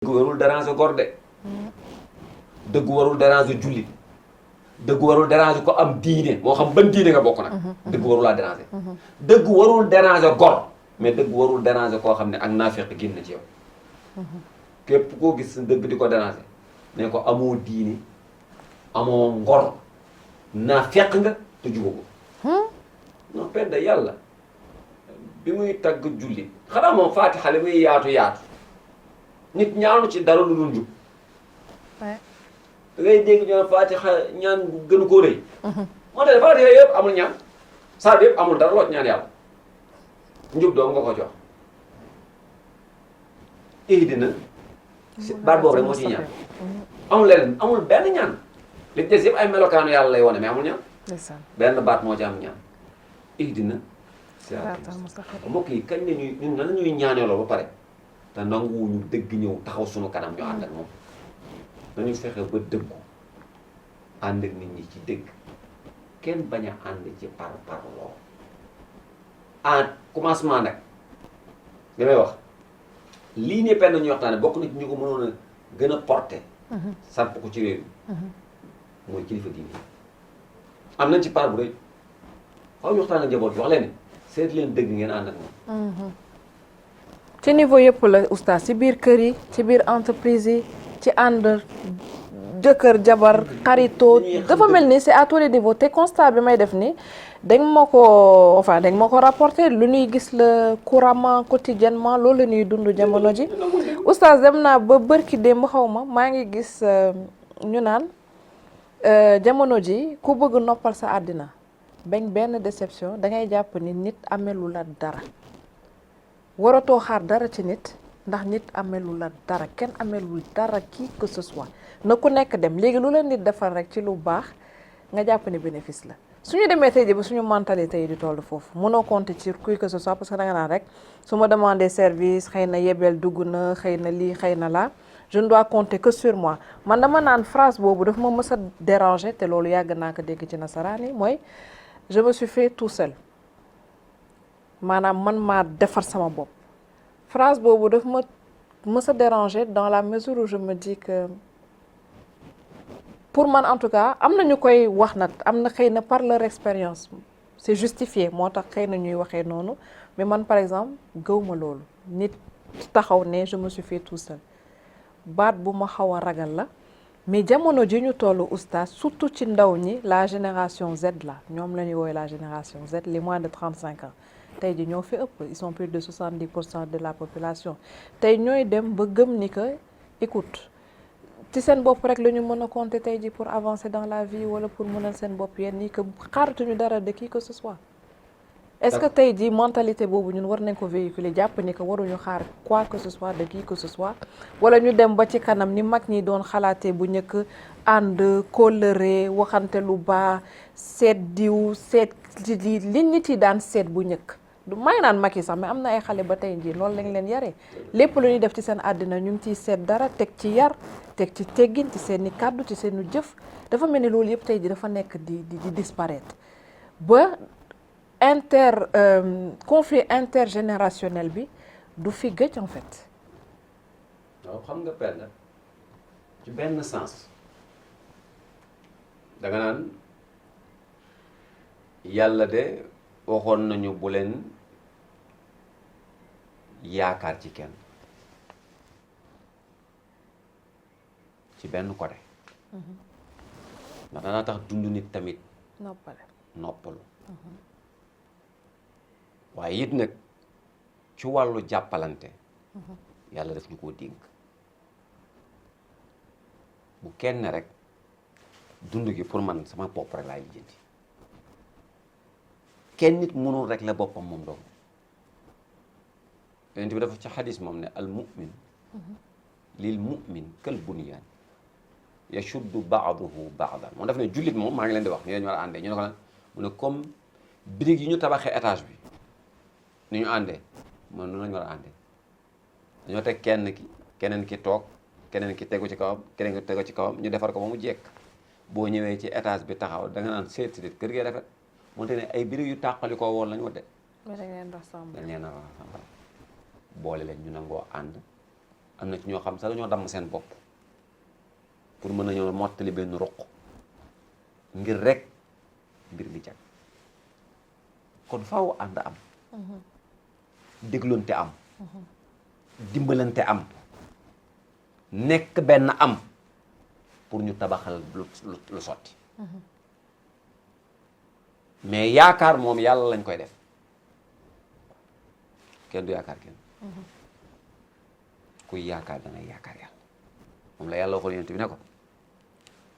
dëgg warul déranger góor de dëgg warul déranger jullit dëgg warul déranger ko am diine moo xam ban diine nga bokk nag dëgg warul laa déranger dëgg warul déranger góor mais dëgg warul déranger koo xam ne ak naafeq génn na ci yow képp koo gis dëgg di ko déranger ne ko amoo diine amoo ngor naafeq nga te jubagoo non penda yàlla bi muy tagg jullit xanaa moom faatixa li muy yaatu yaatu nit ñaanu ci dara lu dul njub da ngay dégg ñoo faatixa ñaan gënu koo rëy moo tax faatixa yëpp amul ñaan saar bi yëpp amul dara loo ci ñaan yàlla njub doom nga ko jox ihdina baat boobu rek moo ciy ñaan amul leneen amul benn ñaan li des yëpp ay melokaanu yàlla lay wane mais amul ñaan benn baat moo ci am ñaan ihdina mbokk yi kañ la ñuy ñun nan la ñuy ñaanee loolu ba pare te nanguwuñu dëgg ñëw taxaw suñu kanam ñu ànd ak moom nañu fexe ba dëggu ànd ak nit ñi ci dëgg kenn bañ a ànd ci par parloo en commencement nag li may wax lii ne penn ñuy waxtaane bokk na ci ñu ko mënoon a gën a porté samp ko ci réew mi mooy kilifa diine am nañ ci part bu rëy xaw ñu waxtaan ak njaboot bi wax leen seet leen dëgg ngeen ànd ak moom ci niveau yëpp la oustaz ci biir kër yi ci biir entreprise yi ci ànd jëkkër jabar xaritoo dafa mel ni c'est à tous les niveaux te constat bi may def ni dañ ma ko rapporté lu ñuy gis la couramment quotidiennement loolu la ñuy dund jamono ji oustaz dem naa ba bërki démb xaw ma maa ngi gis ñu naan jamono ji ku bëgg noppal sa àddina bañ benn déception da ngay jàpp ni nit amelu la dara waratoo xaar dara ci nit ndax nit amelu la dara kenn amelul dara qui que ce soit na ku nekk dem léegi lu la nit defal rek ci lu baax nga jàpp ni bénéfice la suñu demee tey ji ba suñu mentalité yi di toll foofu mënoo compter ci qui que ce soit parce que da nga naan rek su ma demandé service xëy na yebeel dugg na xëy na lii xëy na laa je ne dois compter que sur moi man dama naan phrase boobu daf ma mës a déranger te loolu yàgg naa ko dégg ci nasaraan yi mooy je me suis fait tout seul maanaam man maa defar sama bopp phrase boobu daf ma mës a déranger dans la mesure où je me dis que pour man en tout cas am na ñu koy wax nag am na xëy na par leur expérience c'est justifié moo tax xëy na ñuy waxee noonu mais man par exemple gëwma loolu nit taxaw ne je me suis fait tout seul baat bu ma xaw a ragal la mais jamono ji ñu tollu oustaz surtout ci ndaw ñi la génération Z la ñoom la ñuy woowee la génération Z les moins de 35 ans tey ji ñoo fi ëpp ils sont plus de 70% de la population tey ñooy dem ba gëm ni que écoute ci seen bopp rek la ñu mën a compter tey ji pour avancer dans la vie wala pour mënal seen bopp yenn ni que xaaratuñu dara de qui que ce soit est-ce que tey ji mentalité boobu ñun war nañ ko véhiculer jàpp ni que waruñu xaar quoi que ce soit de qui que ce soit wala ñu dem ba ci kanam ni mag ñi doon xalaatee bu njëkk ànd kóllëre waxante lu baax seet diw seet li nit yi daan seet bu njëkk du may naan mag yi sax mais am na ay xale ba tey jii loolu lañ leen yaree lépp lu ñuy def ci seen àddina ñu ngi ciy seet dara teg ci yar teg ci teggin ci seen i kàddu ci seen i jëf dafa mel ni loolu yëpp tey jii dafa nekk di disparaître ba conflit intergénérationnel bi du fi gëj en fait. waaw xam nga penda ci benn sens danga naan yàlla de waxoon nañu bu leen yaakaar ci kenn ci benn côté ndax danaa tax dund nit tamit noppalu waaye it nag ci wàllu jàppalante yàlla daf ñu koo dénk bu kenn rek dund gi pour man sama bopp rek laay lijjanti kenn nit mënul rek la boppam moom dong yonent bi dafa ci xadis moom ne al mu'min lil mu'min kal bunyaan yashuddu ba'duhu ba'dan moom daf ne jullit moom maa ngi leen di wax ni lañu war a àndee ñu ne ko nag mu ne comme birig yi ñu tabaxee étage bi ni ñu àndee moom noonu lañu war a àndee dañoo teg keneen ki toog keneen ki tegu ci kawam keneen ki tegu ci kawam ñu defar ko ba mu jekk boo ñëwee ci étage bi taxaw da nga naan seet si kër gee rafet moonte ne ay birig yu tàqali koo woon lañu wadde dañ leen a rassemble boole leen ñu nangoo ànd am na ci ñoo xam sax dañoo damm seen bopp pour mën a ñëw mottali benn ruq ngir rek mbir mi jag kon faaw ànd am dégloonte am dimbalante am nekk benn am pour ñu tabaxal lu sotti mais yaakaar moom yàlla lañ koy def kenn du yaakaar kenn kuy yaakaar da ngay yaakaar yàlla moom la yàlla waxoon yonent bi ne ko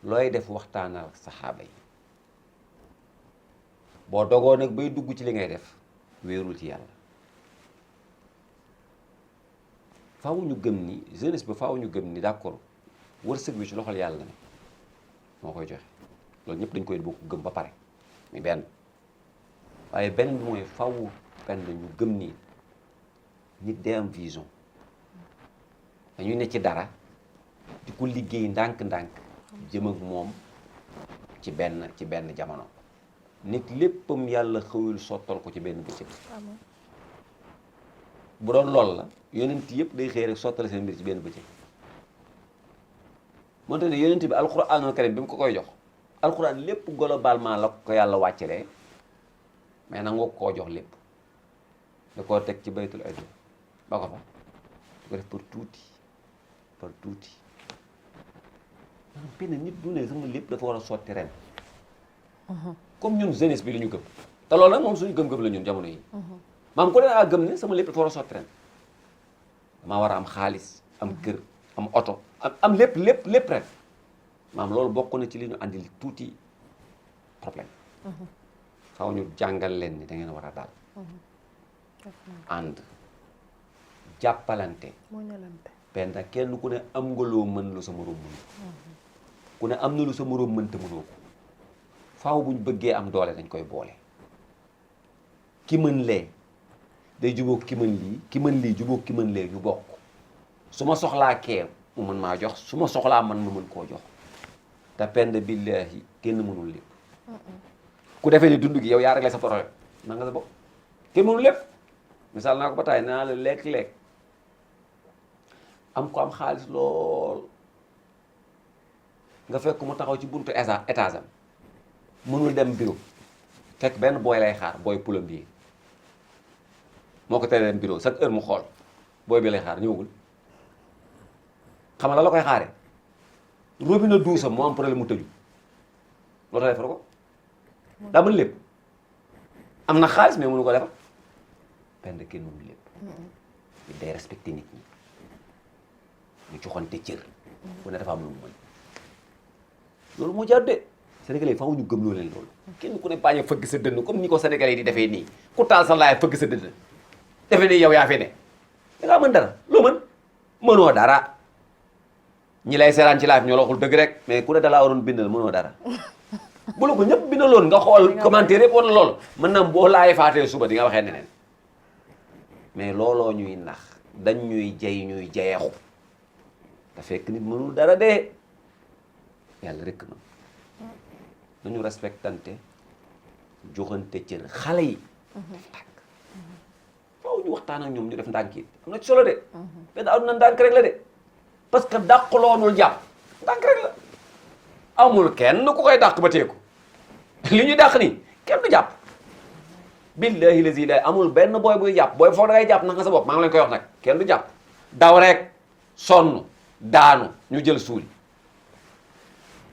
looy def waxtaanal ak saxaaba yi boo dogoo nag bay dugg ci li ngay def wéerul ci yàlla faaw ñu gëm ni jeunesse bi faaw ñu gëm ni d'accord wërsëg bi ci loxol yàlla ne moo koy joxe loolu ñëpp dañ koy bokk gëm ba pare mi benn waaye benn bi mooy faaw benn ñu gëm ni nit day am vision dañuy ne ci dara di ko liggéey ndànk-ndànk jëm ak moom ci benn jamono nit léppam yàlla xëyul sottal ko ci benn bëccëg bu doon lool la yonent yëpp day xëy rek sottale seen mbir ci benn bëccëg moonte ne yonent bi alxuraanul karim bi mu ko koy jox alxuraan lépp globalement la ko yàlla wàccelee mais nangoo koo jox lépp da koo teg ci baytul ado ba ko fa du ko def par tuuti maanaam benn nit du ne sama lépp dafa war a sotti ren comme ñun jeunesse bi li ñu gëm te loolu nag moom suñu gëm-gëm la ñun jamono yi maam ko ne a gëm ne sama lépp dafa war a sotti ren damaa war a am xaalis am kër am oto am lépp ren maam loolu bokk na ci li ñu andil tuuti problème faaw ñu jàngal leen ni da ngeen war a daal ànd jàppalante benn kenn ku ne am nga loo mën lu sa moroom mën ku ne am na lu sa moroom mën te mënoo ko faaw buñ bëggee am doole dañ koy boole ki mën lee day jubóog ki mën lii ki mën lii jubóog ki mën lee ñu bokk su ma soxlaa kee mu mën maa jox su ma soxlaa man ma mën koo jox te pend billaahi kenn mënul lépp ku defee ni dund gi yow yaa réglé sa problème na nga sa bopp kenn mënul lépp misaal naa ko ba taay naa la lekk-lekk am ko am xaalis lool nga fekk mu taxaw ci buntu étage am mënul dem bureau fekk benn booy lay xaar booy plombier moo ko tere dem bureau chaque heure mu xool booy bi lay xaar ñëwagul xam nga la koy xaare robinet douche am moo am problème mu tëju loolu defar ko daa mën lépp am na xaalis mais mënu ko defar benn kenn mënu lépp ñu day respecté nit ñi ñu joxante cër bu ne dafa am lu mu mën loolu moo jaar de Sénégalais yi faaw ñu gëm loo leen loolu kenn ku ne bañ a fëgg sa dënn comme ni ko Sénégalais yi di defee nii ku taal sa laay fëgg sa dënn defe nii yow yaa fi ne da ngaa mën dara loo mën mënoo dara ñi lay seeraan ci live ñoo la waxul dëgg rek mais ku ne dalaa waroon bindal mënoo dara bu la ko ñëpp bindaloon nga xool commentaire yëpp wala loolu mën na boo laay faatee suba di nga waxee neneen mais looloo ñuy nax dañ ñuy jay ñuy jayeexu te fekk nit mënul dara de yàlla rek mën nañu respectante joxante cër xale yi def ndànk faaw ñu waxtaan ak ñoom ñu def ndànk yi am na ci solo de benn àdduna ndànk rek la de parce que dàqloonul jàpp ndànk rek la amul kenn ku koy dàq ba teeku li ñuy dàq nii kenn du jàpp billahi lazi la amul benn booy buy jàpp booy foog da ngay jàpp na nga sa bopp maa ngi leen koy wax nag kenn du jàpp daw rek sonn daanu ñu jël suuli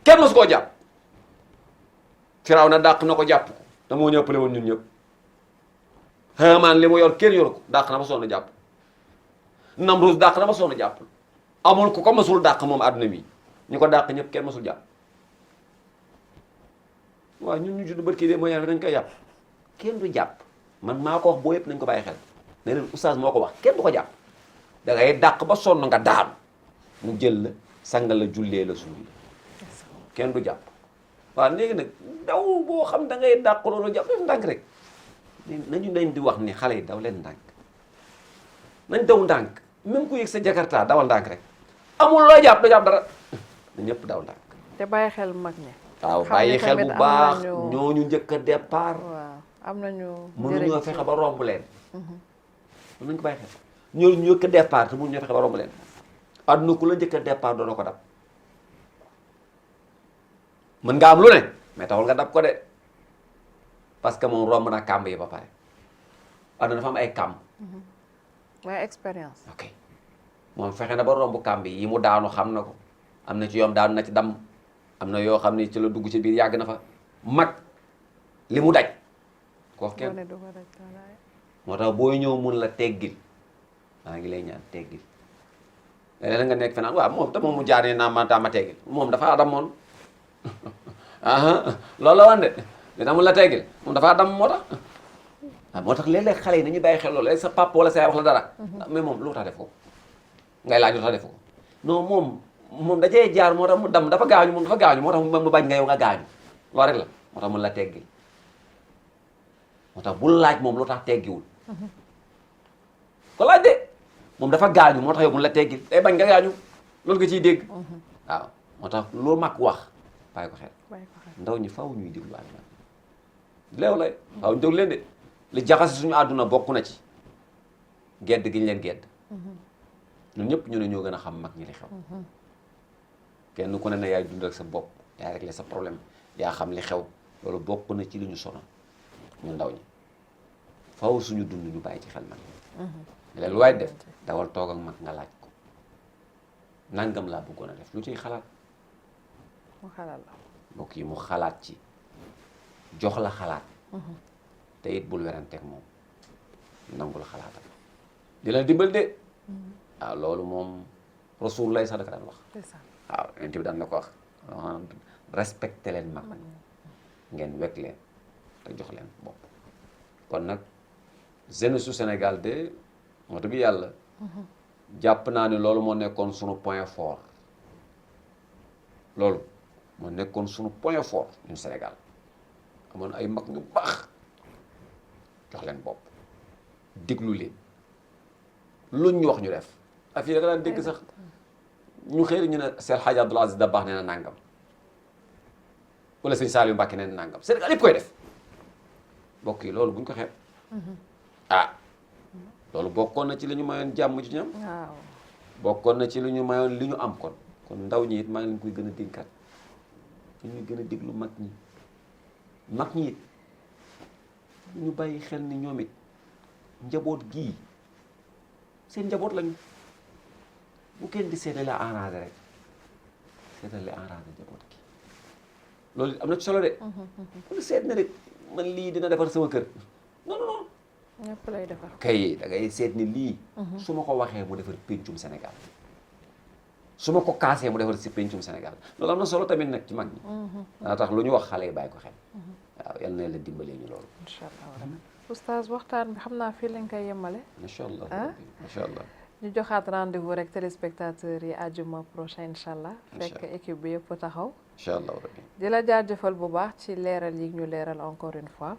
kenn mosu koo jàpp Firaaw na dàq na ko jàpp ko te moo ñëppale woon ñun ñëpp Haamaan li mu yor kenn yor ko dàq na ba sonn jàpp Namruus dàq na ba sonn jàpp amul ku ko mosul dàq moom àdduna bi ñu ko dàq ñëpp kenn mosul jàpp waaw ñun ñu judd barki de mooy yàlla dañ koy jàpp kenn du jàpp man maa ko wax boo yëpp nañ ko bàyyi xel ne leen oustaz moo ko wax kenn du ko jàpp da ngay dàq ba sonn nga daanu mu jël la sangal la jullee la suuli kenn du jàpp waaw léegi nag daw boo xam da ngay dàq loolu jàpp def ndànk rek nañu leen di wax ni xale yi daw leen ndànk nañ daw ndànk même ku yëg sa jakarta dawal ndànk rek amul looy jàpp doo jàpp dara na ñëpp daw ndànk te bàyyi xel mag ñi waaw bàyyi xel bu baax ñooñu njëkk a départ waaw am nañu mënuñoo fexe ba romb leen mën nañu ko bàyyi xel ñooñu njëkk a départ te mënuñoo fexe ba romb leen àdduna ku la njëkk a départ doo ko dab mën nga am lu ne mais taxul nga dab ko de parce que moom romb na kàmb yi ba pare àdduna dafa am ay kàmb. waaye expérience. ok moom fexe na ba romb kàmb yi mu daanu xam na ko am na ci yoom daanu na ci damm am na yoo xam ne ci la dugg ci biir yàgg na fa mag li mu daj koo kenn moo tax booy ñëw mun la teggil maa ngi lay ñaan teggil léeg-léeg nga nekk fenaan waaw moom te moom mu jaar ne naa ma teggil moom dafa damoon loolu la wan de li tax mun la teggil moom dafa dam moo tax moo tax léeg-léeg xale yi nañu bàyyi xel loolu léegi sa papa wala sa yaay wax la dara mais moom lu tax def ko ngay laaj lu tax def ko non moom dajee jaar moo tax mu dam dafa gaañu moom dafa gaañu moo tax mu bañ nga yow nga gaañu loolu rek la moo tax mun la teggil moo tax bul laaj moom lu tax teggiwul ko laaj de moom dafa gaañu moo tax yow mun la teggil day bañ nga gaañu loolu nga ciy dégg waaw moo tax loo mag wax bàyyi ko xel ndaw ñi faw ñuy déglu ak man léew lay waaw ñu déglu leen de li jaxase suñu àdduna bokk na ci gedd gi ñu leen gedd ñun ñëpp ñu ne ñoo gën a xam mag ñi li xew kenn ku ne yaay dund ak sa bopp yaay régler sa problème yaa xam li xew loolu bokk na ci li ñu sonal ñu ndaw ñi faw suñu dund ñu bàyyi ci xel mag ñi leen lu waay def dawal toog ak mag nga laaj ko nangam laa bëggoon a def lu ciy xalaat mu xalaat la mbokk yi mu xalaat ci jox la xalaat te it bul weranteeg moom nangul xalaatam di la dimbal de waaw loolu moom rasulullah sax daka daan wax waaw yonent bi daan na ko wax respecté leen mag ngeen wekk leen te jox leen bopp kon nag jeunesse su Sénégal de moo dëgg yàlla jàpp naa ne loolu moo nekkoon sunu point fort loolu moo nekkoon sunu point fort ñun Sénégal amoon ay mag ñu baax jox leen bopp déglu leen luñ ñu wax ñu def affaire yi da nga daan dégg sax ñu xëy ñu ne Seex Hadji Abdoul Aziz Dabakh nee na nangam wala sëñ Saliou Mbacké nee na nangam Sénégal yëpp koy def mbokk yi loolu buñ ko xeeb loolu bokkoon na ci li ñu mayoon jàmm ci ñoom bokkoon na ci li ñu mayoon li ñu am kon ndaw ñi it maa ngi leen koy gën a dénkaat ñu gën a déglu mag ñi it ñu bàyyi xel ni ñoom it njaboot gii seen njaboot lañu bu kenn di seetale la arrangé rek seetale la arrangé njaboot gi loolu am na ci solo de bu seet na rek man lii dina defar sama kër non ñëpp lay defar kay da ngay seet ni lii su ma ko waxee mu defar péncum Sénégal su ma ko kaasee mu defar si péncum Sénégal loolu am na solo tamit nag ci mag ñi daa tax lu ñu wax xale yi bàyyi ko xel waaw yal na la dimbalee ñu loolu incha allah oustaz waxtaan bi xam naa fii lañ koy yemale incha allah incha allah ñu joxaat rendez-vous rek téléspectateurs yi àjjuma prochain incha allah fekk équipe bi yëpp taxaw incha allah rabbi di la jaajëfal bu baax ci leeral yi ñu leeral encore une fois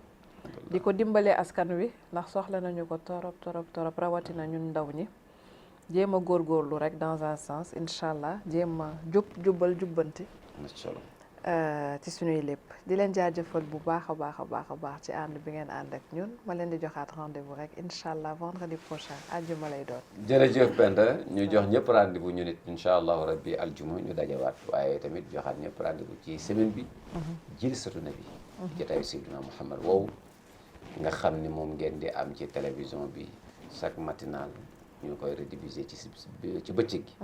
di ko dimbalee askan wi ndax soxla nañu ko torop rawatina ñun ndaw ñi jéem a góorgóorlu rek dans un sens incha allah jéem a jubbanti ci suñuy lépp di leen jaajëfal bu baax a baax ci ànd bi ngeen ànd ak ñun ma leen di joxaat rendez-vous rek incha allah vendredi prochain aljuma lay doon. jërëjëf Penda ñu jox ñëpp rendez-vous ñu nit incha allahu rabbi aljuma ñu dajawaat waaye tamit joxaat ñëpp rendez-vous ci semaine bi. jilsatu nabi. jotaayu Seydina Muhammad woowu nga xam ni moom ngeen di am ci télévision bi chaque matinal ñu koy rediffuser ci bëccëg gi.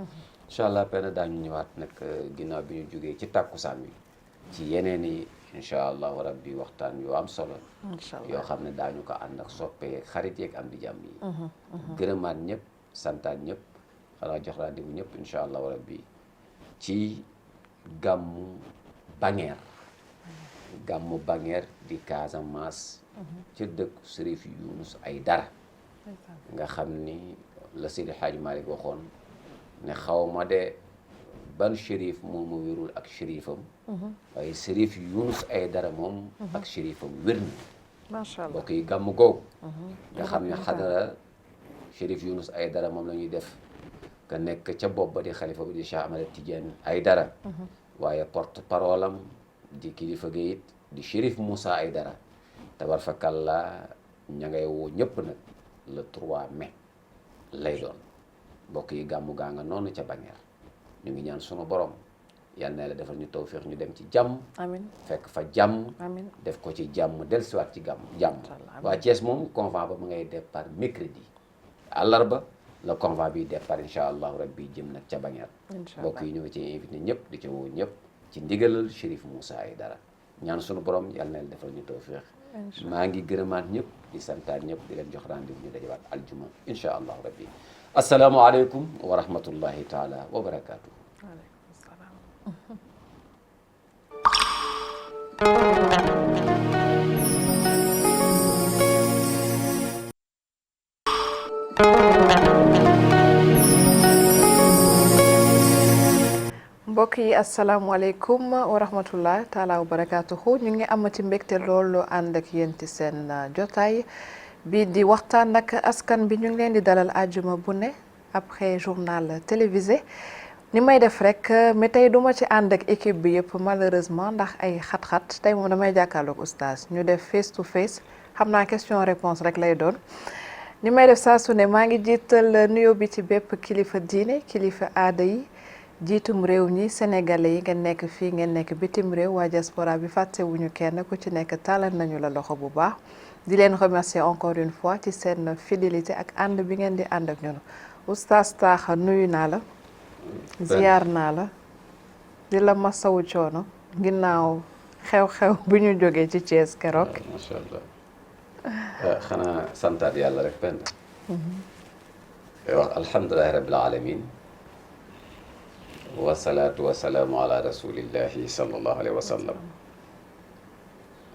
incha allah Penda daañu ñëwaat nag ginnaaw bi ñu jógee ci tàkkusaan bi. ci yeneen yi incha allahu rabbi waxtaan yoo am solo yoo xam ne daañu ko ànd ak soppee xarit yeeg am di jàmm yi gërëmaat ñëpp santaat ñëpp xanaa jox rendez-vous ñëpp incha allahu rabbi ci gàmmu Bangeer di Casamance ci dëkku Sërif Yunus Aydara nga xam ni la Seydi Hadji Malick waxoon ne xaw ma de ban shérif moom mu wérul ak shérifam waaye Sërif Yunus Aydara moom ak shérifam wér na macha allah mbokk yi gàmm googu nga xam ne xadara Sërif Yunus Aydara moom la ñuy def ka nekk ca bopp ba di xalifa bi di Cheikh Ahmed Tidiane Aydara waaye porte parole am di kilifa gi it di Chérif Moussa Aydara tabarfakalla ña ngay woo ñëpp nag le 3 mai lay doon mbokk yi gàmmu gaa nga noonu ca Bañeer ñu ngi ñaan sunu borom yal na la defal ñu tawféex ñu dem ci jàmm. amiin fekk fa jàmm. amiin def ko ci jàmm dellusiwaat ci jàmm. waa Thiès moom convent ba mu ngay départ mercredi àllarba la convent bi départ incha allahu rabbi jëm nag ca Bañeer. mbokk yi ñu ngi ci invité ñëpp di ci woo ñëpp ci ndigalal Chérif Moussa Aidara ñaan sunu borom yal na la defal ñu tawféex. maa ngi gërëmaat ñëpp di santaat ñëpp di leen jox rendez-vous ñu dajawaat aljuma incha allahu rabbi asalaamualeykum wa rahmatullahi taala wa barakaatu. waaleykum salaam. mbokk yi asalaamualeykum wa rahmatullah taala wa barakaatuhu ñu ngi amati mbégte loolu ànd ak yéen ci seen jotaay bii di waxtaan ak askan bi ñu ngi leen di dalal àjjuma bu ne après journal télévisé ni may def rek mais tey duma ci ànd ak équipe bi yëpp malheureusement ndax ay xat-xat tey moom damay jàkkaarloog oustaz ñu def face to face xam naa question réponse rek lay doon ni may def saa su ne maa ngi jiital nuyoo bi ci bépp kilifa diine kilifa aada yi jiitum réew ñi sénégalais yi ngeen nekk fii ngeen nekk bitim réew waa diaspora bi fàttewuñu kenn ku ci nekk tàllal nañu la loxo bu baax di leen remercier encore une fois ci seen fidélité ak ànd bi ngeen di ànd ak ñun oustaz Taaxa nuyu naa la ziyaar naa la di la masawu coono ginnaaw xew-xew bu ñu jógee ci Thiès keroog. macha allah xanaa santaat yàlla rek benn wax alhamdulilahi rabbil alamin wasalaatu wasalaamu ala rasulillahi sallallahu alayhi wa sallam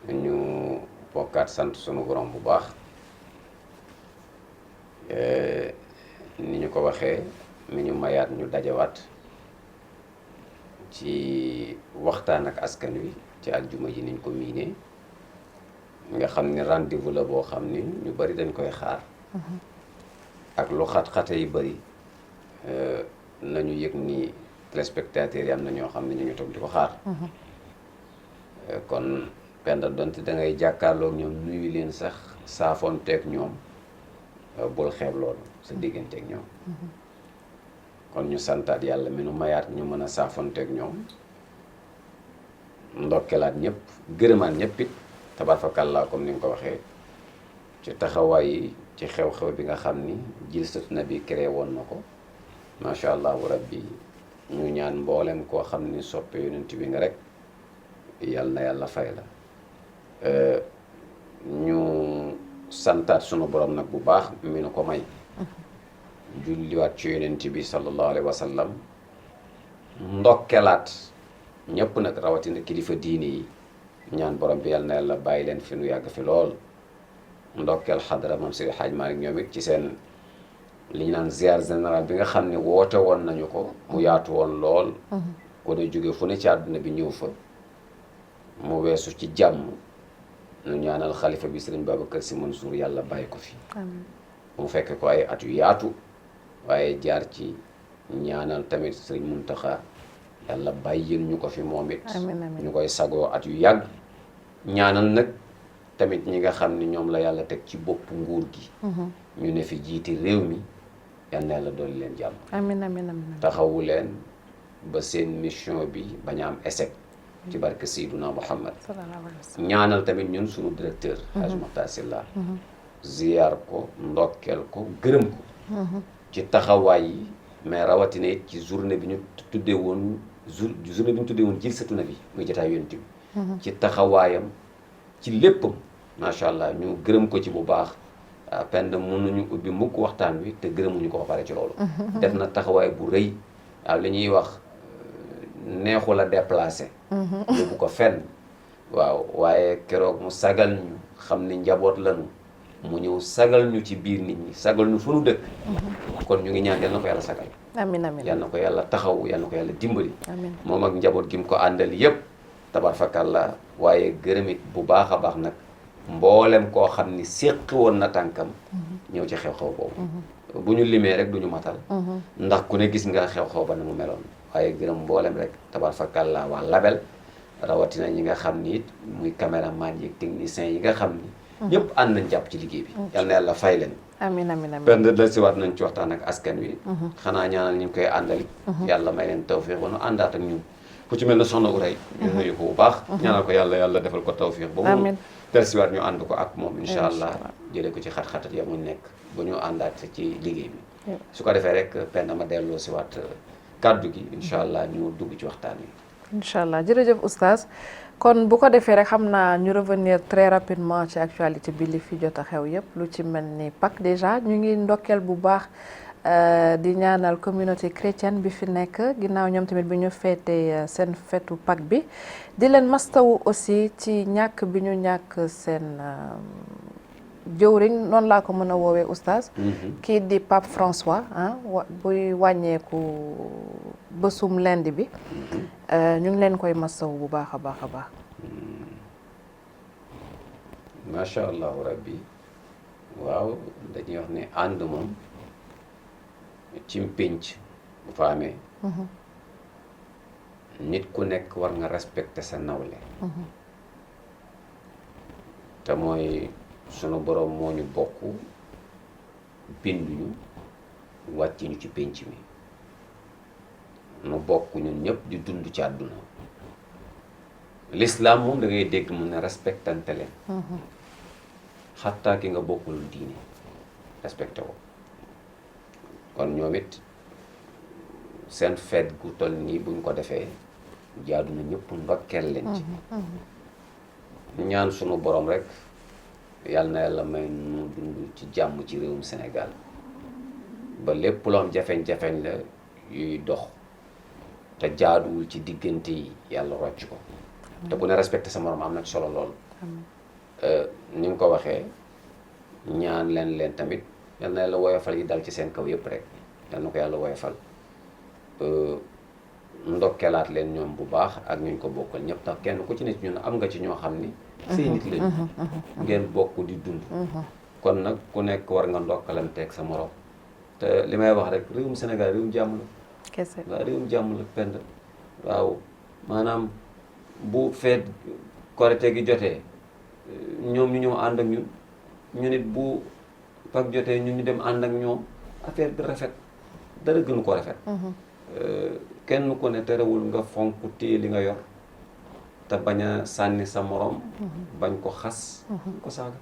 ñu bokkaat sant sunu borom bu baax ni ñu ko waxee mi ñu mayaat ñu dajawaat ci waxtaan ak askan wi ci aljuma ji niñ ko miinee nga xam ni rendez-vous la boo xam ni ñu bari dañ koy xaar ak lu xat-xate yi bari nañu yëg ni téléspectateurs yi am na ñoo xam ne ñu ngi toog di ko xaar kon Penda donte da ngay jàkkaarloog ñoom nuyu leen sax saafoonteeg ñoom bul xeeb loolu sa digganteeg ñoom kon ñu santaat yàlla mi nu mayaat ñu mën a saafoonteeg ñoom ndokkelaat ñëpp gërëmaat ñëpp it tabarfakallaa comme ni nga ko waxee ci taxawaay yi ci xew-xew bi nga xam ni jilsatu nabi créé woon na ko macha allahu rabbi ñu ñaan mboolem koo xam ni soppe yonent bi nga rek yal na yàlla fay la ñu santaat sunu borom nag bu baax mi nu ko may julliwaat ci yonent bi sallallahu alayhi wa sallam ndokkelaat ñëpp nag rawatina kilifa diine yi ñaan borom bi yal na yàlla bàyyi leen fi nu yàgg fi lool ndokkeel xadara mam Seydi Hadj Malick ñoom it ci seen li ñu naan ziar général bi nga xam ne woote woon nañu ko mu yaatu woon lool ku ne jóge fu ne ci àdduna bi ñëw fa mu weesu ci jàmm nu ñaanal xalifa bi sëriñ Babacar Sy Mansour yàlla bàyyi ko fi mu fekk ko ay at yu yaatu waaye jaar ci ñaanal tamit sëriñ Muntaxa yàlla bàyyil ñu ko fi moom it ñu koy sagoo at yu yàgg ñaanal nag tamit ñi nga xam ne ñoom la yàlla teg ci bopp nguur gi ñu ne fi jiiti réew mi yal na yàlla dolli leen jàmm amiin amiin amiin taxawu leen ba seen mission bi bañ a am échec ci barke Seyduna Muhammad ñaanal tamit ñun suñu directeur Hadj Makhtar Sylla ziyaar ko ndokkeel ko gërëm ko ci taxawaay yi mais rawatina it ci journée bi ñu tuddee woon journée bi ñu tuddee woon jilsatu nabi muy jotaay yonent bi ci taxawaayam ci léppam macha allah ñu gërëm ko ci bu baax Penda mënuñu ubbi mukk waxtaan wi te gërëmuñu ko ba pare ci loolu def na taxawaay bu rëy waaw li ñuy wax neexu la déplacé yóbbu ko fenn waaw waaye keroog mu sagal ñu xam ni njaboot lañu mu ñëw sagal ñu ci biir nit ñi sagal ñu fu nu dëkk kon ñu ngi ñaan yal na ko yàlla sagal amiin amiin yal na ko yàlla taxaw yal na ko yàlla dimbali amiin moom ak njaboot gi mu ko àndal yépp tabarfakalla waaye gërëmit bu baax a baax nag mboolem koo xam ni séqi woon na tànkam ñëw ci xew-xew boobu bu ñu limee rek duñu matal ndax ku ne gis nga xew-xew ba na mu meloon waaye gërëm mboolem rek tabarfakalla waa label rawatina ñi nga xam ni it muy caméraman yi technicien yi nga xam ni ñëpp ànd nañ jàpp ci liggéey bi yal na yàlla fay leen amiin amiin amiin. benn del siwaat nañ ci waxtaan ak askan wi. xanaa ñaanal ñu ngi koy àndali. yàlla may leen tawfiix ba nu àndaat ak ñun. ku ci mel ne soxna Uray ñu nuyu ko bu baax. ñaanal ko yàlla defal ko tawfiix ba mu del siwaat ñu ànd ko ak moom incha allah jëlee ko ci xat-xatat ya mu nekk bu ñu àndaat ci liggéey bi. su ko defee rek penn ma delloo siwaat kàddu gi incha allah ñu dugg ci waxtaan wi. incha allah jërëjëf oustaz kon bu ko defee rek xam naa ñu revenir très rapidement ci actualité bi li fi jot a xew yëpp lu ci mel ni Pâques déjà ñu ngi ndokkeel bu baax di ñaanal communauté chrétienne bi fi nekk ginnaaw ñoom tamit bi ñu feetee seen fetu Pâques bi di leen mastawu aussi ci ñàkk bi ñu ñàkk seen jëwriñ noonu laa ko mën a woowee oustaz kii di Pape François buy wàññeeku bésum lundi bi ñu ngi leen koy masawu bu baax a baax a baax. macha allah rabbi waaw dañuy wax ne ànd moom ci pénc bu fa amee. nit ku nekk war nga respecter sa nawle. te mooy sunu borom moo ñu bokk binduñu wàcc ñu ci pénc mi. nu bokk ñun ñëpp di dund ci àdduna l'islam moom da ngay dégg mun ne respectante leen xattaa ki nga bokkul diine respecté ko kon ñoom it seen feet gu toll nii buñ ko defee jaadu na ñëpp ndokkeel leen ci ñaan sunu borom rek yàlla na yàlla may nu dund ci jàmm ci réewum Sénégal ba lépp loo am jafeñ-jafeñ la yuy dox te jaaduwul ci diggante yi yàlla rocc ko te ku ne respecté sa morom am na solo lool ni nga ko waxee ñaan leen tamit yal na yàlla woyofal yi dal ci seen kaw yëpp rek yal na ko yàlla woyofal ndokkeelaat leen ñoom bu baax ak ñu ko bokkal ñëpp ndax kenn ku ci ne ñun am nga ci ñoo xam ni say nit lañu ngeen bokk di dund kon nag ku nekk war nga ndokkalanteeg sa morom te li may wax rek réewum Sénégal réewum jàmm la kese waaw réewum jàmm la pend waaw maanaam bu feet korite gi jotee ñoom ñu ñëw ànd ak ñun ñu nit bu Pâques jotee ñun ñu dem ànd ak ñoom affaire bi rafet dara gënu ko rafet kenn ku ne terewul nga fonk téye li nga yor te bañ a sànni sa morom bañ ko xas ko saaga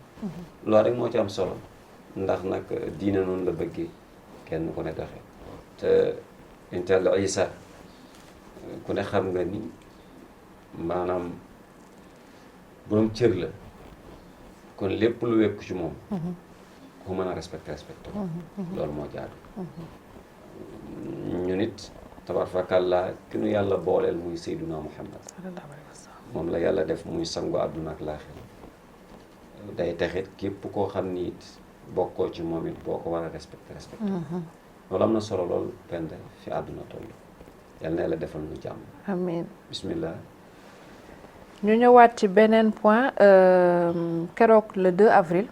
loolu rek moo ci am solo ndax nag diine noonu la bëggee kenn ku ne doxee te intel Isa ku ne xam nga ni maanaam borom cër la kon lépp lu wekku ci moom ku mën a respecté ko loolu moo jaadu ñu nit tabarfakàllaa ki nu yàlla booleel muy Seyduna Muhammad moom la yàlla def muy sangu àdduna ak laaxira day taxit képp koo xam ni it bokkoo ci moom it boo ko war a respecté loolu am na solo loolu pend fi àdduna toll yal na yàlla defal nu jàmm amiin bismillah ñu ñëwaat ci beneen point keroog le 2 avril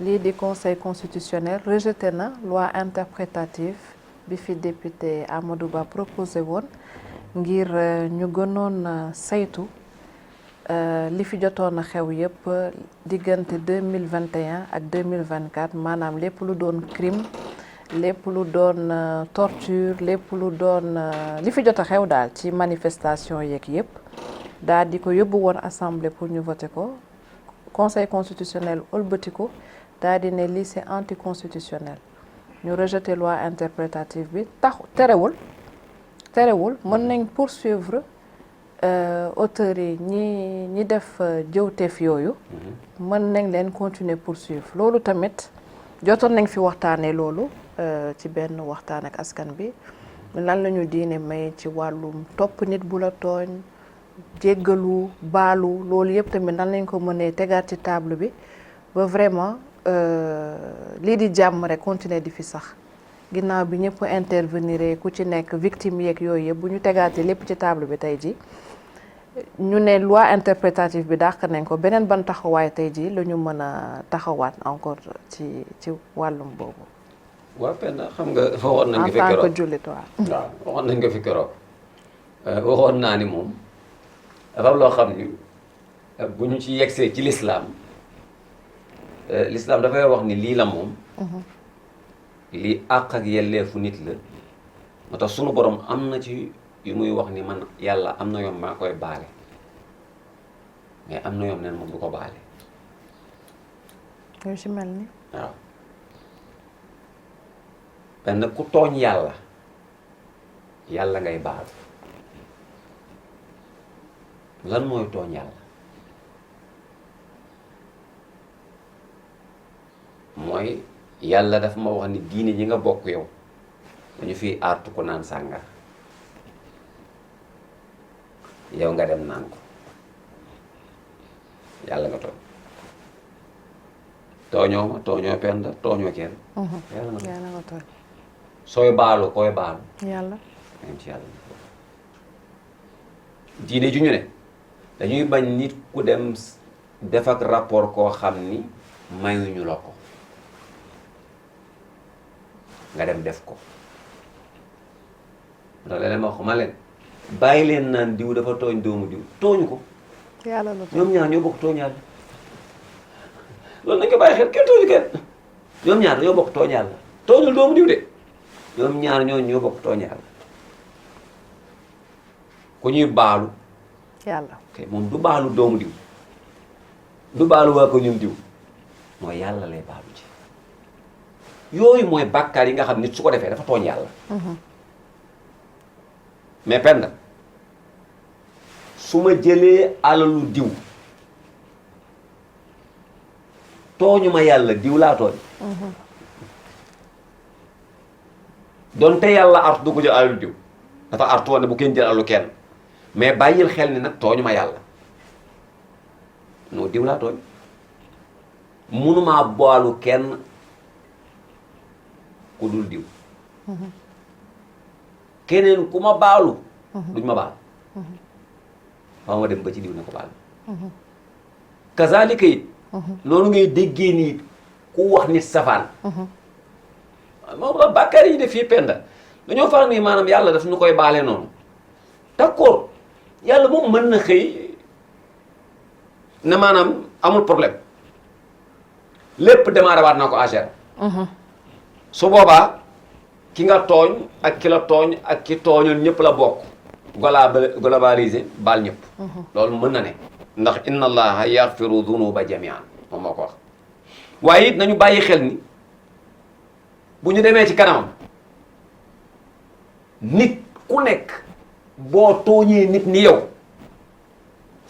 lii di conseil constitutionnel rejeté na loi interprétative bi fi député Amadou Ba proposé woon ngir ñu gënoon saytu li fi jotoon a xew yëpp diggante 2021 ak 2024 maanaam lépp lu doon crime lépp lu doon torture lépp lu doon li fi jot a xew daal ci manifestation yeeg yëpp daal di ko yóbbu woon assemblée pour ñu voter ko conseil constitutionnel ëlbati ko daal di ne lii c'est anticonstitutionnel ñu rejeté loi interprétative bi terewul mën nañ poursuivre auteurs yi ñi def jëwteef yooyu mën nañ leen continuer poursuivre loolu tamit jotoon nañ fi waxtaanee loolu ci benn waxtaan ak askan bi lan la ñu diine may ci wàllum topp nit bu la tooñ jéggalu baalu loolu yëpp tamit nan lañ ko mënee tegaat ci table bi ba vraiment lii di jàmm rek continuer di fi sax ginnaaw bi ñëpp intervenir ku ci nekk victime yeeg yooyu yëpp bu ñu tegaatee lépp ci table bi tey ji ñu ne loi interprétative bi dàq nañ ko beneen ban taxawaay tey ji la ñu mën a taxawaat encore ci wàllum boobu. waaw penn xam nga waxoon nañ ko fi keroog en tant que jullit waaw waxoon nañ ko fi keroog waxoon naa ni moom dafa am loo xam ni bu ñu ci yegsee ci lislaam l'islam dafay wax ni lii la moom lii àq ak yelleefu nit la moo tax sunu borom am na ci yu muy wax ni man yàlla am na yoon maa koy baale mais am na yoon neen moom du ko baale yow ci mel ni waaw benn ku tooñ yàlla yàlla ngay baal lan mooy tooñ yàlla mooy yàlla dafa ma wax ni diine ji nga bokk yow dañu fiy aartu ko naan sàngara yow nga dem naan ko yàlla nga tooñ tooñoo ma tooñoo penda tooñoo kenn yàlla nga tooñ sooy baalu koy baalu yàlla même ci yàlla diine ju ñu ne dañuy bañ nit ku dem def ak rapport koo xam ni mayuñu la ko nga dem def ko loolu leen ma wax ma leen bàyyi leen naan diw dafa tooñ doomu diw tooñu ko yàlla la ñoom ñaar ñoo bokk tooñ yàlla loolu nañ ko bàyyi xel kenn tooñu kenn ñoom ñaar ñoo bokk tooñ yàlla tooñul doomu diw de ñoom ñaar ñoo bokk tooñ yàlla ku ñuy baalu yàlla ok moom du baalu doomu diw du baalu waa ko ñun diw mooy yàlla lay baalu ci yooyu mooy bàkkaar yi nga xam nit su ko defee dafa tooñ yàlla mais penda su ma jëlee alalu diw tooñu ma yàlla diw laa tooñ donte yàlla artu du ko jël alalu diw dafa artu woon ne bu kenn jël alalu kenn mais bàyyil xel ni nag tooñu ma yàlla non diw laa tooñ munumaa baalu kenn ku dul diw keneen ku ma baalu duñ ma baal faaw ma dem ba ci diw ne ko baal kazalika it noonu ngay déggee nii ku wax nit safaan moom la bàkkaar yi def fii penda dañoo far nii maanaam yàlla daf ñu koy baale noonu d'accord yàlla moom mën na xëy ne maanaam amul problème lépp démarré waat naa ko à zéro su boobaa ki nga tooñ ak ki la tooñ ak ki tooñul ñëpp la bokk globalisé baal ñëpp loolu mën na ne ndax inna allaha yaxfiru dunuba jamian moom moo ko wax waaye it nañu bàyyi xel ni bu ñu demee ci kanamam nit ku nekk boo tooñee nit ni yow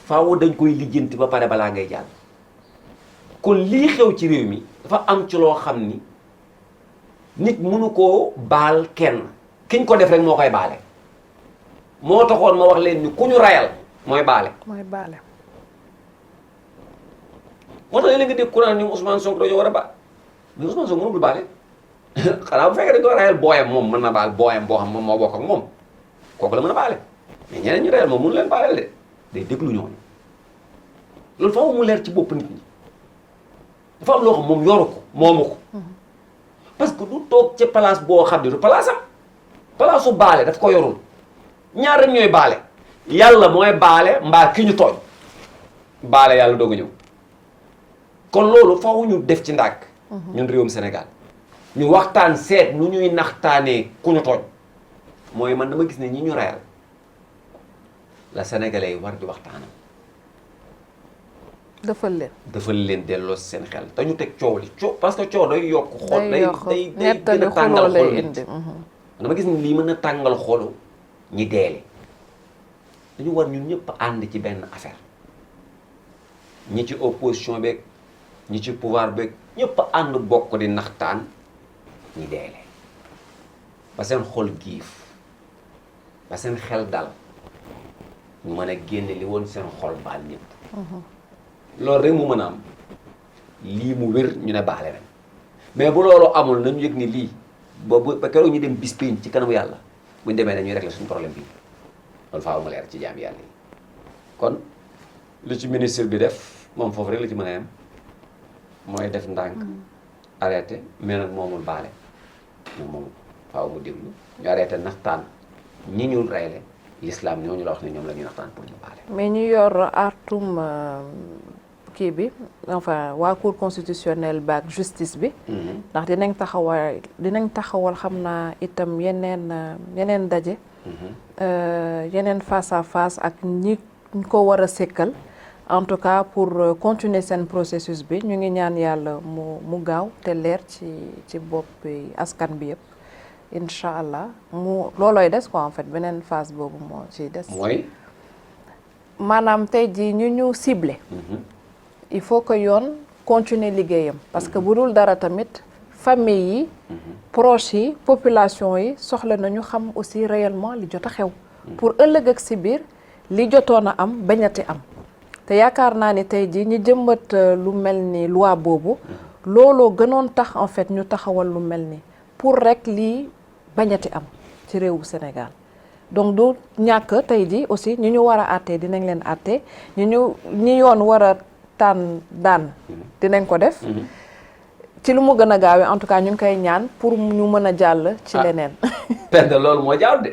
faaw dañ koy lijjanti ba pare balaa ngay jàll kon lii xew ci réew mi dafa am ci loo xam ni nit mënu koo baal kenn kiñ ko def rek moo koy baale moo taxoon ma wax leen ni ku ñu rayal mooy baale moo tax léeg-léeg nga dégg ku naan ñoom Ousmane Sonko dañoo war a baal mais Ousmane Sonko mënul baale xanaa bu fekkee dañ ko rayal booyam moom mën na baal booyam boo xam moom moo bokk ak moom kooku la mën a baale mais ñeneen ñu rayal moom mënu leen baaleel de day déglu ñooñu loolu faaw mu leer ci bopp nit ñi dafa am loo xam moom yoru ko moomu ko parce que du toog ci place boo xam ne du place am place su baale daf ko yorul ñaar rek ñooy baale yàlla mooy baale mbaa ki ñu tooñ baale yàlla doog a ñëw kon loolu faaw ñu def ci ndànk ñun réewum Sénégal ñu waxtaan seet nu ñuy naxtaanee ku ñu tooñ mooy man dama gis ne ñi ñu reyal la sénégalais yi war di waxtaanam defal leen delloo seen xel te ñu teg coow li coow parce que coow day yokk xol day gën a tàngal xol nit dama gis ni lii mën a tàngal xolu ñi deele dañu war ñun ñëpp ànd ci benn affaire ñi ci opposition beeg ñi ci pouvoir beeg ñëpp ànd bokk di naxtaan ñi deele ba seen xol giif ba seen xel dal ñu mën a génne li woon seen xol baal ñëpp loolu rek mu mën a am lii mu wér ñu ne baale nañ mais bu loolu amul nañu yëg ni lii boobu ba keroog ñu dem bis pénc ci kanamu yàlla buñ demee dañuy régler suñu problème bi loolu faaw ma leer ci jaam yàlla yi kon li ci ministre bi def moom foofu rek la ci mën a yem mooy def ndànk arrêté mais nag moomul baale moom faaw mu déglu ñu arrêté naxtaan ñi ñu reyle l'islam ñooñu la wax ne ñoom la ñuy naxtaan pour ñu baale mais ñu yor artum kii bi enfin waa cour constitutionnelle baak justice bi. ndax dinañ taxawal xam naa itam yeneen daje. yeneen face à face ak ñi ko war a sekkal en tout cas pour continuer seen processus bi ñu ngi ñaan yàlla mu gaaw te leer ci boppi askan bi yëpp incha allah loolooy des quoi en fait beneen phase boobu moo ciy des. mooy. maanaam tey jii ñu ciblé. il faut que yoon continuer liggéeyam parce que bu dul dara tamit famille yi. proches yi population yi soxla nañu xam aussi réellement li jot a xew. pour ëllëg ak si biir li jotoon a am bañati am. te yaakaar naa ni tey jii ñi jëmbat lu mel ni loi boobu. looloo gënoon tax en fait ñu taxawal lu mel ni pour rek lii bañati am ci réewu Sénégal. donc du ñàkk tey jii aussi ñi ñu war a àttee dinañ leen àttee ñi yoon war a tànn daan dinañ ko def. ci lu mu gën a gaawee en tout cas ñu ngi koy ñaan pour ñu mën a jàll ci leneen. Penda loolu moo jaadu de.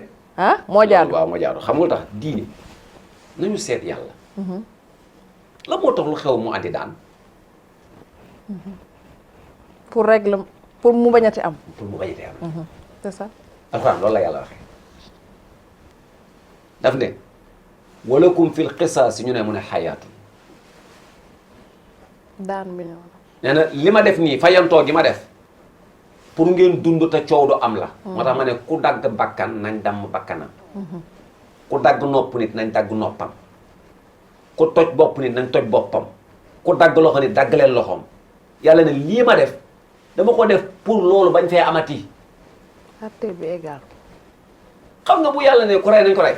moo jaadu waaw moo jaadu xam nga tax diine nañu seet yàlla. la moo tax lu xew mu andi daan. pour régler pour mu bañati am. pour mu bañati am. c'est ça. alxuraan loolu la yàlla waxee. daf ne walakum fil qisaas ñu ne mu ne xayaatu. daan bi ñëw nee na li ma def nii fayantoo gi ma def pour ngeen dund te coow du am la. moo tax ma ne ku dagg bakkan nañ damm bakkanam. ku dagg nopp nit nañ dagg noppam. ku toj bopp nit nañ toj boppam. ku dagg loxo nit dagg leen loxoom. yàlla ne lii ma def dama ko def pour loolu bañ fee amati. àtte bi égal. xam nga bu yàlla ne ku rey nañ ko rey.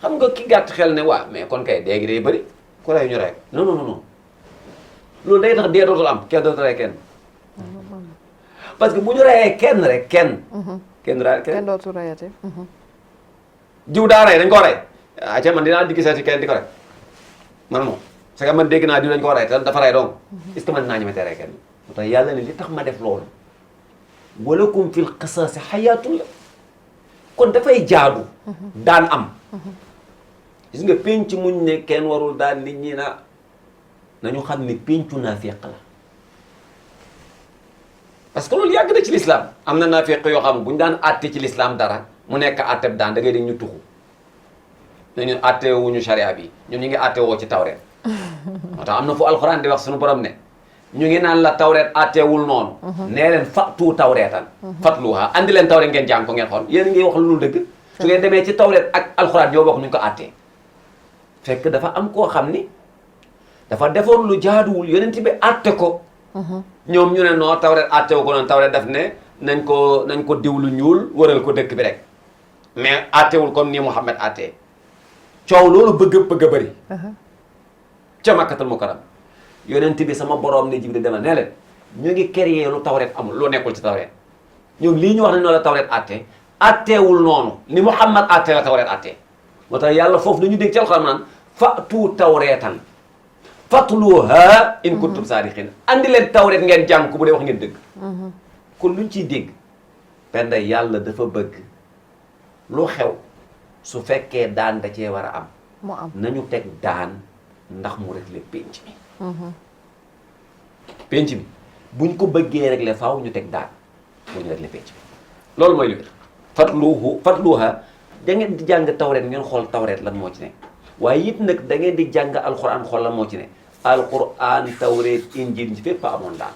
xam nga ki gàtt xel ne waa mais kon kay dee gi day bëri ku rey ñu rey non non non loolu day tax dee dootul am kenn dootul rey kenn. parce que bu ñu reyee kenn rek kenn. kenn dootul reyati. jiw daa rey dañ koo rey. ah man dinaa digg seeti kenn di ko rey man moom parce que man dégg naa diw dañ koo rey te dafa rey donc est-ce que man naa ñemete rey kenn. moo tax yàlla ne li tax ma def loolu walakum fil qisaasi hayaatun la kon dafay jaadu. daan am. gis nga penc muñ ne kenn warul daan nit ñi nañu xam ne pencu naafiq la parce que loolu yàgg na ci l'islam am na naafiq yoo xam bu ñu daan àtte ci l'islam dara mu nekk àtte daan da ngay dégg ñu tuxu ne ñun àtte wuñu charia bi ñun ñu ngi àtte woo ci tawreet moo tax am na fu alxuraan di wax suñu borom ne ñu ngi naan la tawreet àttewul noonu nee leen fatu tawreetan fatluha andi leen tawreet ngeen jàng ko ngeen xool yéen ngi wax lu dul dëgg su ngeen demee ci tawreet ak alxuraan ñoo bokk ñu ko àttee fekk dafa am koo xam ni dafa defoon lu jaaduwul yonent bi àtte ko ñoom ñu ne noo tawreet àttewu ko noonu tawreet daf ne nañ ko diw lu ñuul wëral ko dëkk bi rek mais àttewul comme ni Muhammad àttee coow loolu bëgg a bëri ca Makkatul Mukarram yonent bi sama borom ne Jibril demal ne leen ñu ngi créer lu tawreet amul loo nekkul ci tawreet ñoom lii ñu wax ne noonu la tawreet àttee àtteewul noonu ni Muhammad àttee la tawreet àttee moo tax yàlla foofu dañu dégg ci alxuraan naan fatu tawreetan fatluha in kuntum saadiqin andi leen tawreet ngeen jàng ko bu dee wax ngeen dëgg kon luñ ciy dégg Penda yàlla dafa bëgg lu xew su fekkee daan da cee war a am mu am nañu teg daan ndax mu réglé penc mi penc mi buñ ko bëggee réglé faaw ñu teg daan bu ñu réglé penc mi loolu mooy lu fatluha da ngeen di jàng tawreet ngeen xool tawreet lan moo ci ne waaye it nag da ngeen di jàng alquran xool lan moo ci ne alquran tawreet injil ci fépp amoon daan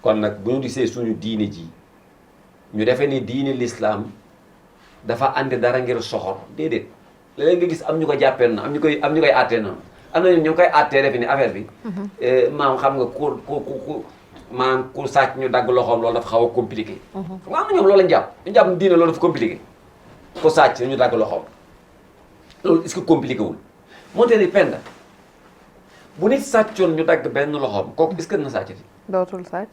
kon nag bu ñu gisee suñu diine ji ñu defee ni diine l'islam dafa andi dara ngir soxor déedéet léeg-léeg nga gis am ñu ko jàppee noonu am ñu koy àttee noonu am na ñu ngi koy àttee defe ni affaire bi maam xam nga ku sàcc ñu dagg loxoom loolu dafa xaw a compliqué nga am na ñoom loolu lañ jàpp ñu jàpp diine loolu dafa compliqué ku sàcc ñu dagg loxoom loolu est-ce que compliqué wul moonte ni Penda bu nit sàccoon ñu dagg benn loxoom kooku est-ce que dina sàccati dootul sàcc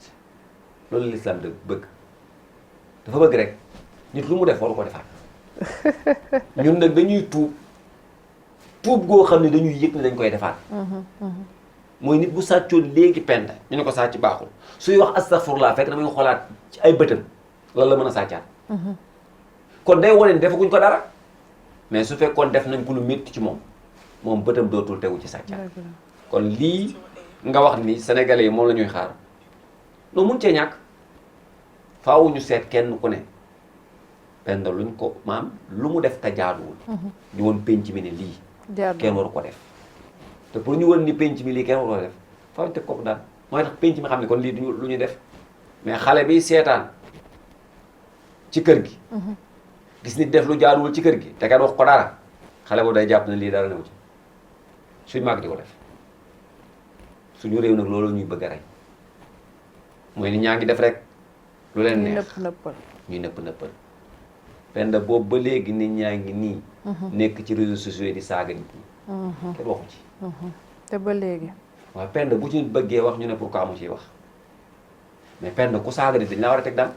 loolu l'islam dëgg bëgg dafa bëgg rek nit lu mu def waru ko defaat ñun nag dañuy tuub goo xam ne dañuy yëg ne dañ koy defaat mooy nit bu sàccoon léegi Penda ñu ne ko sàcc baaxul suy wax astaghfirullah fekk damay xoolaat ci ay bëtam lan la mën a sàccaat kon day wane ni defaguñ ko dara mais su fekkoon def nañ ko lu métti ci moom moom bëtam dootul tegu ci sàccaat kon lii nga wax ni sénégalais yi moom la ñuy xaar noo mun cee ñàkk faaw ñu seet kenn ku ne Penda luñ ko maam lu mu def te jaaduwul ñu woon penc mi ne lii kenn waru ko def te pour ñu woon ni penc mi lii kenn waru ko def faaw ñu teg ko daan mooy tax penc mi xam ne kon lii duñu lu ñuy def mais xale bi seetaan ci kër gi gis nit def lu jaaduwul ci kër gi te kenn wax ko dara xale boobu day jàpp ne lii dara newu ci suñ màgg di ko def suñu réew nag loolu ñuy bëgg a rey mooy ni ñaa ngi def rek lu leen neex ñuy nëpp nëppal Penda boobu ba léegi nit ñaa ngi nii nekk ci réseaux sociaux yi di saaga nit ñi kenn waxu ci te ba léegi waaw Penda bu ci bëggee wax ñu ne pourquoi mu ciy wax mais Penda ku saaga nit dañ la war a teg daan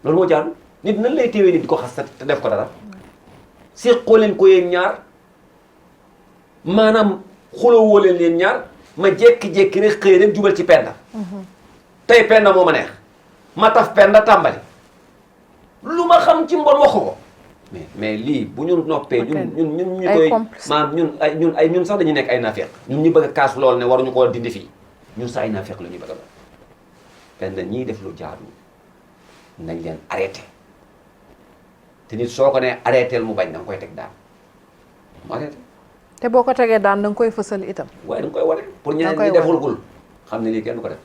loolu moo jaadu nit nan lay téewee nit di ko xas te def ko dara séqoo leen ko yéen ñaar maanaam xuloo woo leen ñaar ma jékki-jékki rek xëy rek jubal ci Penda tey Penda moo ma neex ma taf Penda tàmbali lu ma xam ci mbon waxu ko mais lii bu ñu noppee ñun ñu koy maam ñun sax dañu nekk ay naafeq ñun ñu bëgg a kaas lool ne waruñu ko dindi fii ñun sax ay naafeq la ñuy bëgg a doon Penda ñiy def lu jaadu nañ leen arrêté te nit soo ko nee arrêté mu bañ da nga koy teg daan mu arrêté te boo ko tegee daan da nga koy fësal itam waaye da nga koy wane pour ñeneen ñi defulgul xam ne lii kenn du ko def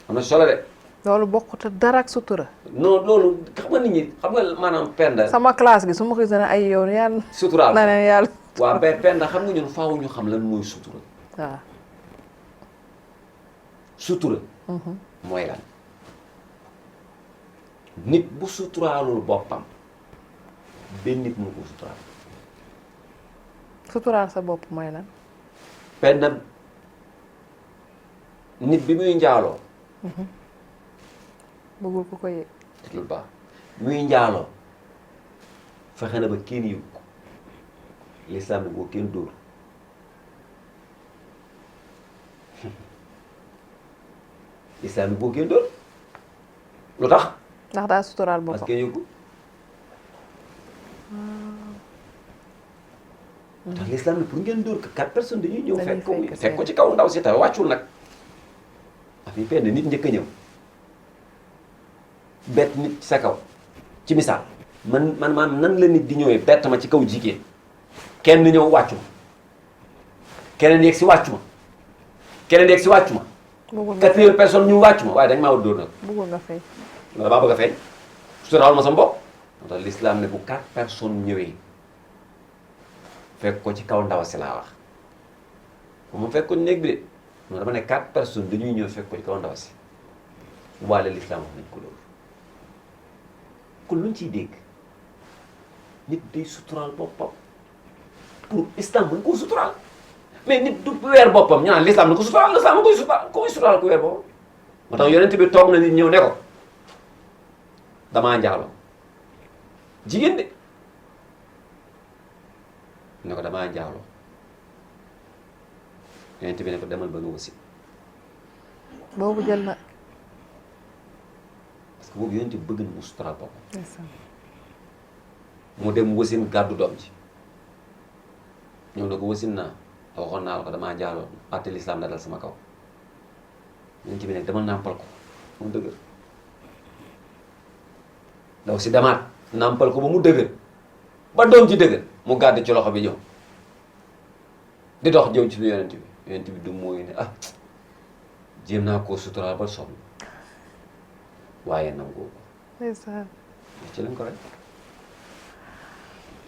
am na solo de loolu bokkut dara ak sutura non loolu xam nga nit ñi xam nga maanaam Penda sama classe gi su ma ko gisee ne ay yoon yàlla suturaal na leen yàlla waaw mais Penda xam nga ñun faaw ñu xam lan mooy sutura waaw sutura mooy lan nit bu suturaalul boppam benn nit mu ko suturaal suturaal sa bopp mooy lan Penda nit bi muy njaaloo bëggul ku ko yëg lu baax muy njaaloo fexe na ba kenn yëg ko lislaam ne boo kenn dóor lislaam ne boo kenn dóor lu tax ndax daa suturaal boppam parce que yëg ko ndax lislaam ne pour ngeen dóor ko 4 personnes dañuy ñëw fekk ko ci kaw ndaw si taw wàccul nag af yi Penda nit njëkk a ñëw bett nit ci sa kaw ci misaal man nan la nit di ñëwee bett ma ci kaw jigéen kenn ñëw wàccu ma keneen yegg si wàccu ma keneen yegg si wàccu ma 4e personne ñu wàccu ma waaye dañ maa war dóor nag bëggul nga fay wala maa bëgg a feeñ suturaal ma sa mbokk moo tax l'islam ne bu 4 personnes ñëwee fekk ko ci kaw ndaw si laa wax bu ma fekk ko néeg bi de non dama ne 4 personnes dañuy ñëw fekk ko ci kaw ndaw si waale l'islam wax nañ ko loolu kon luñ ciy dégg nit day suturaal boppam pour islam mën koo suturaal mais nit du weer boppam ñu naan l'islam na ko suturaal l'islam na koy suturaal ko koy suturaal ku weer boppam moo tax yonent bi toog na nit ñëw ne ko damaa njaaloo jigéen de ne ko damaa njaaloo yonent bi ne ko demal ba nga wasi boobu jël na parce que boobu yonent bi bëgg na mu suturaal boppam mu dem wasin gàddu doom ji ñëw na ko wasin naa waxoon naa la ko damaa njaaloo àtte lislaam da dal sama kaw yonent bi ne demal nàmpal ko mu dëgër ndaw si demaat nàmpal ko ba mu dëgër ba doom ji dëgër mu gàdd ci loxo bi ñëw di dox jëw ci lu yonent bi du mooy ne ah jéem naa koo suturaal ba sonn waaye nangoo ko ndeysaan ci lañ ko rek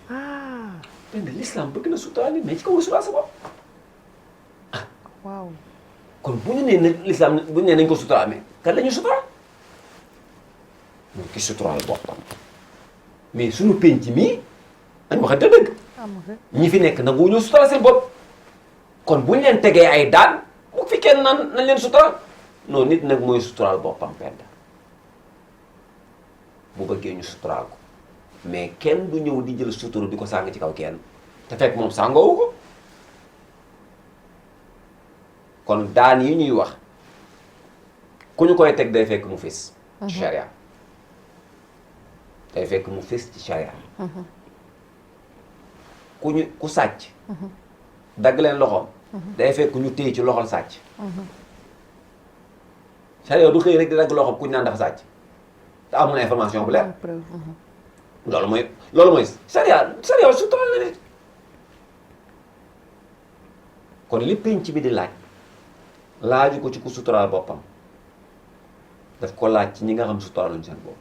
ah Penda l'islam bëgg na suturaal nit mais ci kaw nga suturaal sa bopp waaw kon bu ñu nee ne l'islam bu ñu nee nañ ko suturaal mais kan la ñu suturaal mooy ki suturaal boppam mais suñu penc mii dañ waxante dëgg ñi fi nekk nangu ñu suturaal seen bopp kon bu ñu leen tegee ay daan bu fi kenn naan nañ leen suturaal non nit nag mooy suturaal boppam Penda bu bëggee ñu suturaal ko mais kenn du ñëw di jël sutura di ko sàng ci kaw kenn te fekk moom sàngoowu ko kon daan yi ñuy wax ku ñu koy teg day fekk mu fés ci charia day fekk mu fés ci charia ku sàcc dagg leen loxoom day fekk ñu téye ci loxol sàcc charia du xëy rek di dagg loxoom ku ñu naan dafa sàcc te amul information bu leer loolu mooy charia suturaal na nit kon li penc bi di laaju ko ci ku suturaal boppam daf ko laaj ci ñi nga xam suturaaluñ seen bopp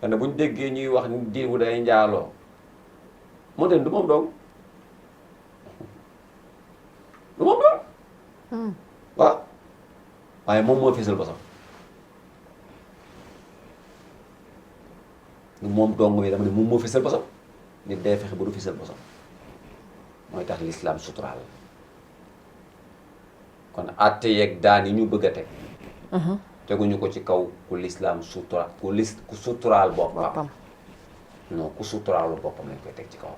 xanaa bu ñu déggee ñuy wax ni diw day njaaloo moo tax du moom dong waaw waaye moom moo fésal bosam du moom dong mi dama ne moom moo fésal bosam nit day fexe ba du fésal bosam mooy tax lislaam suturaal kon àtte yeeg daan yi ñu bëgg a teg teguñu ko ci kaw ku lislaam ku suturaal boppam non ku suturaalu boppam lañ koy teg ci kaw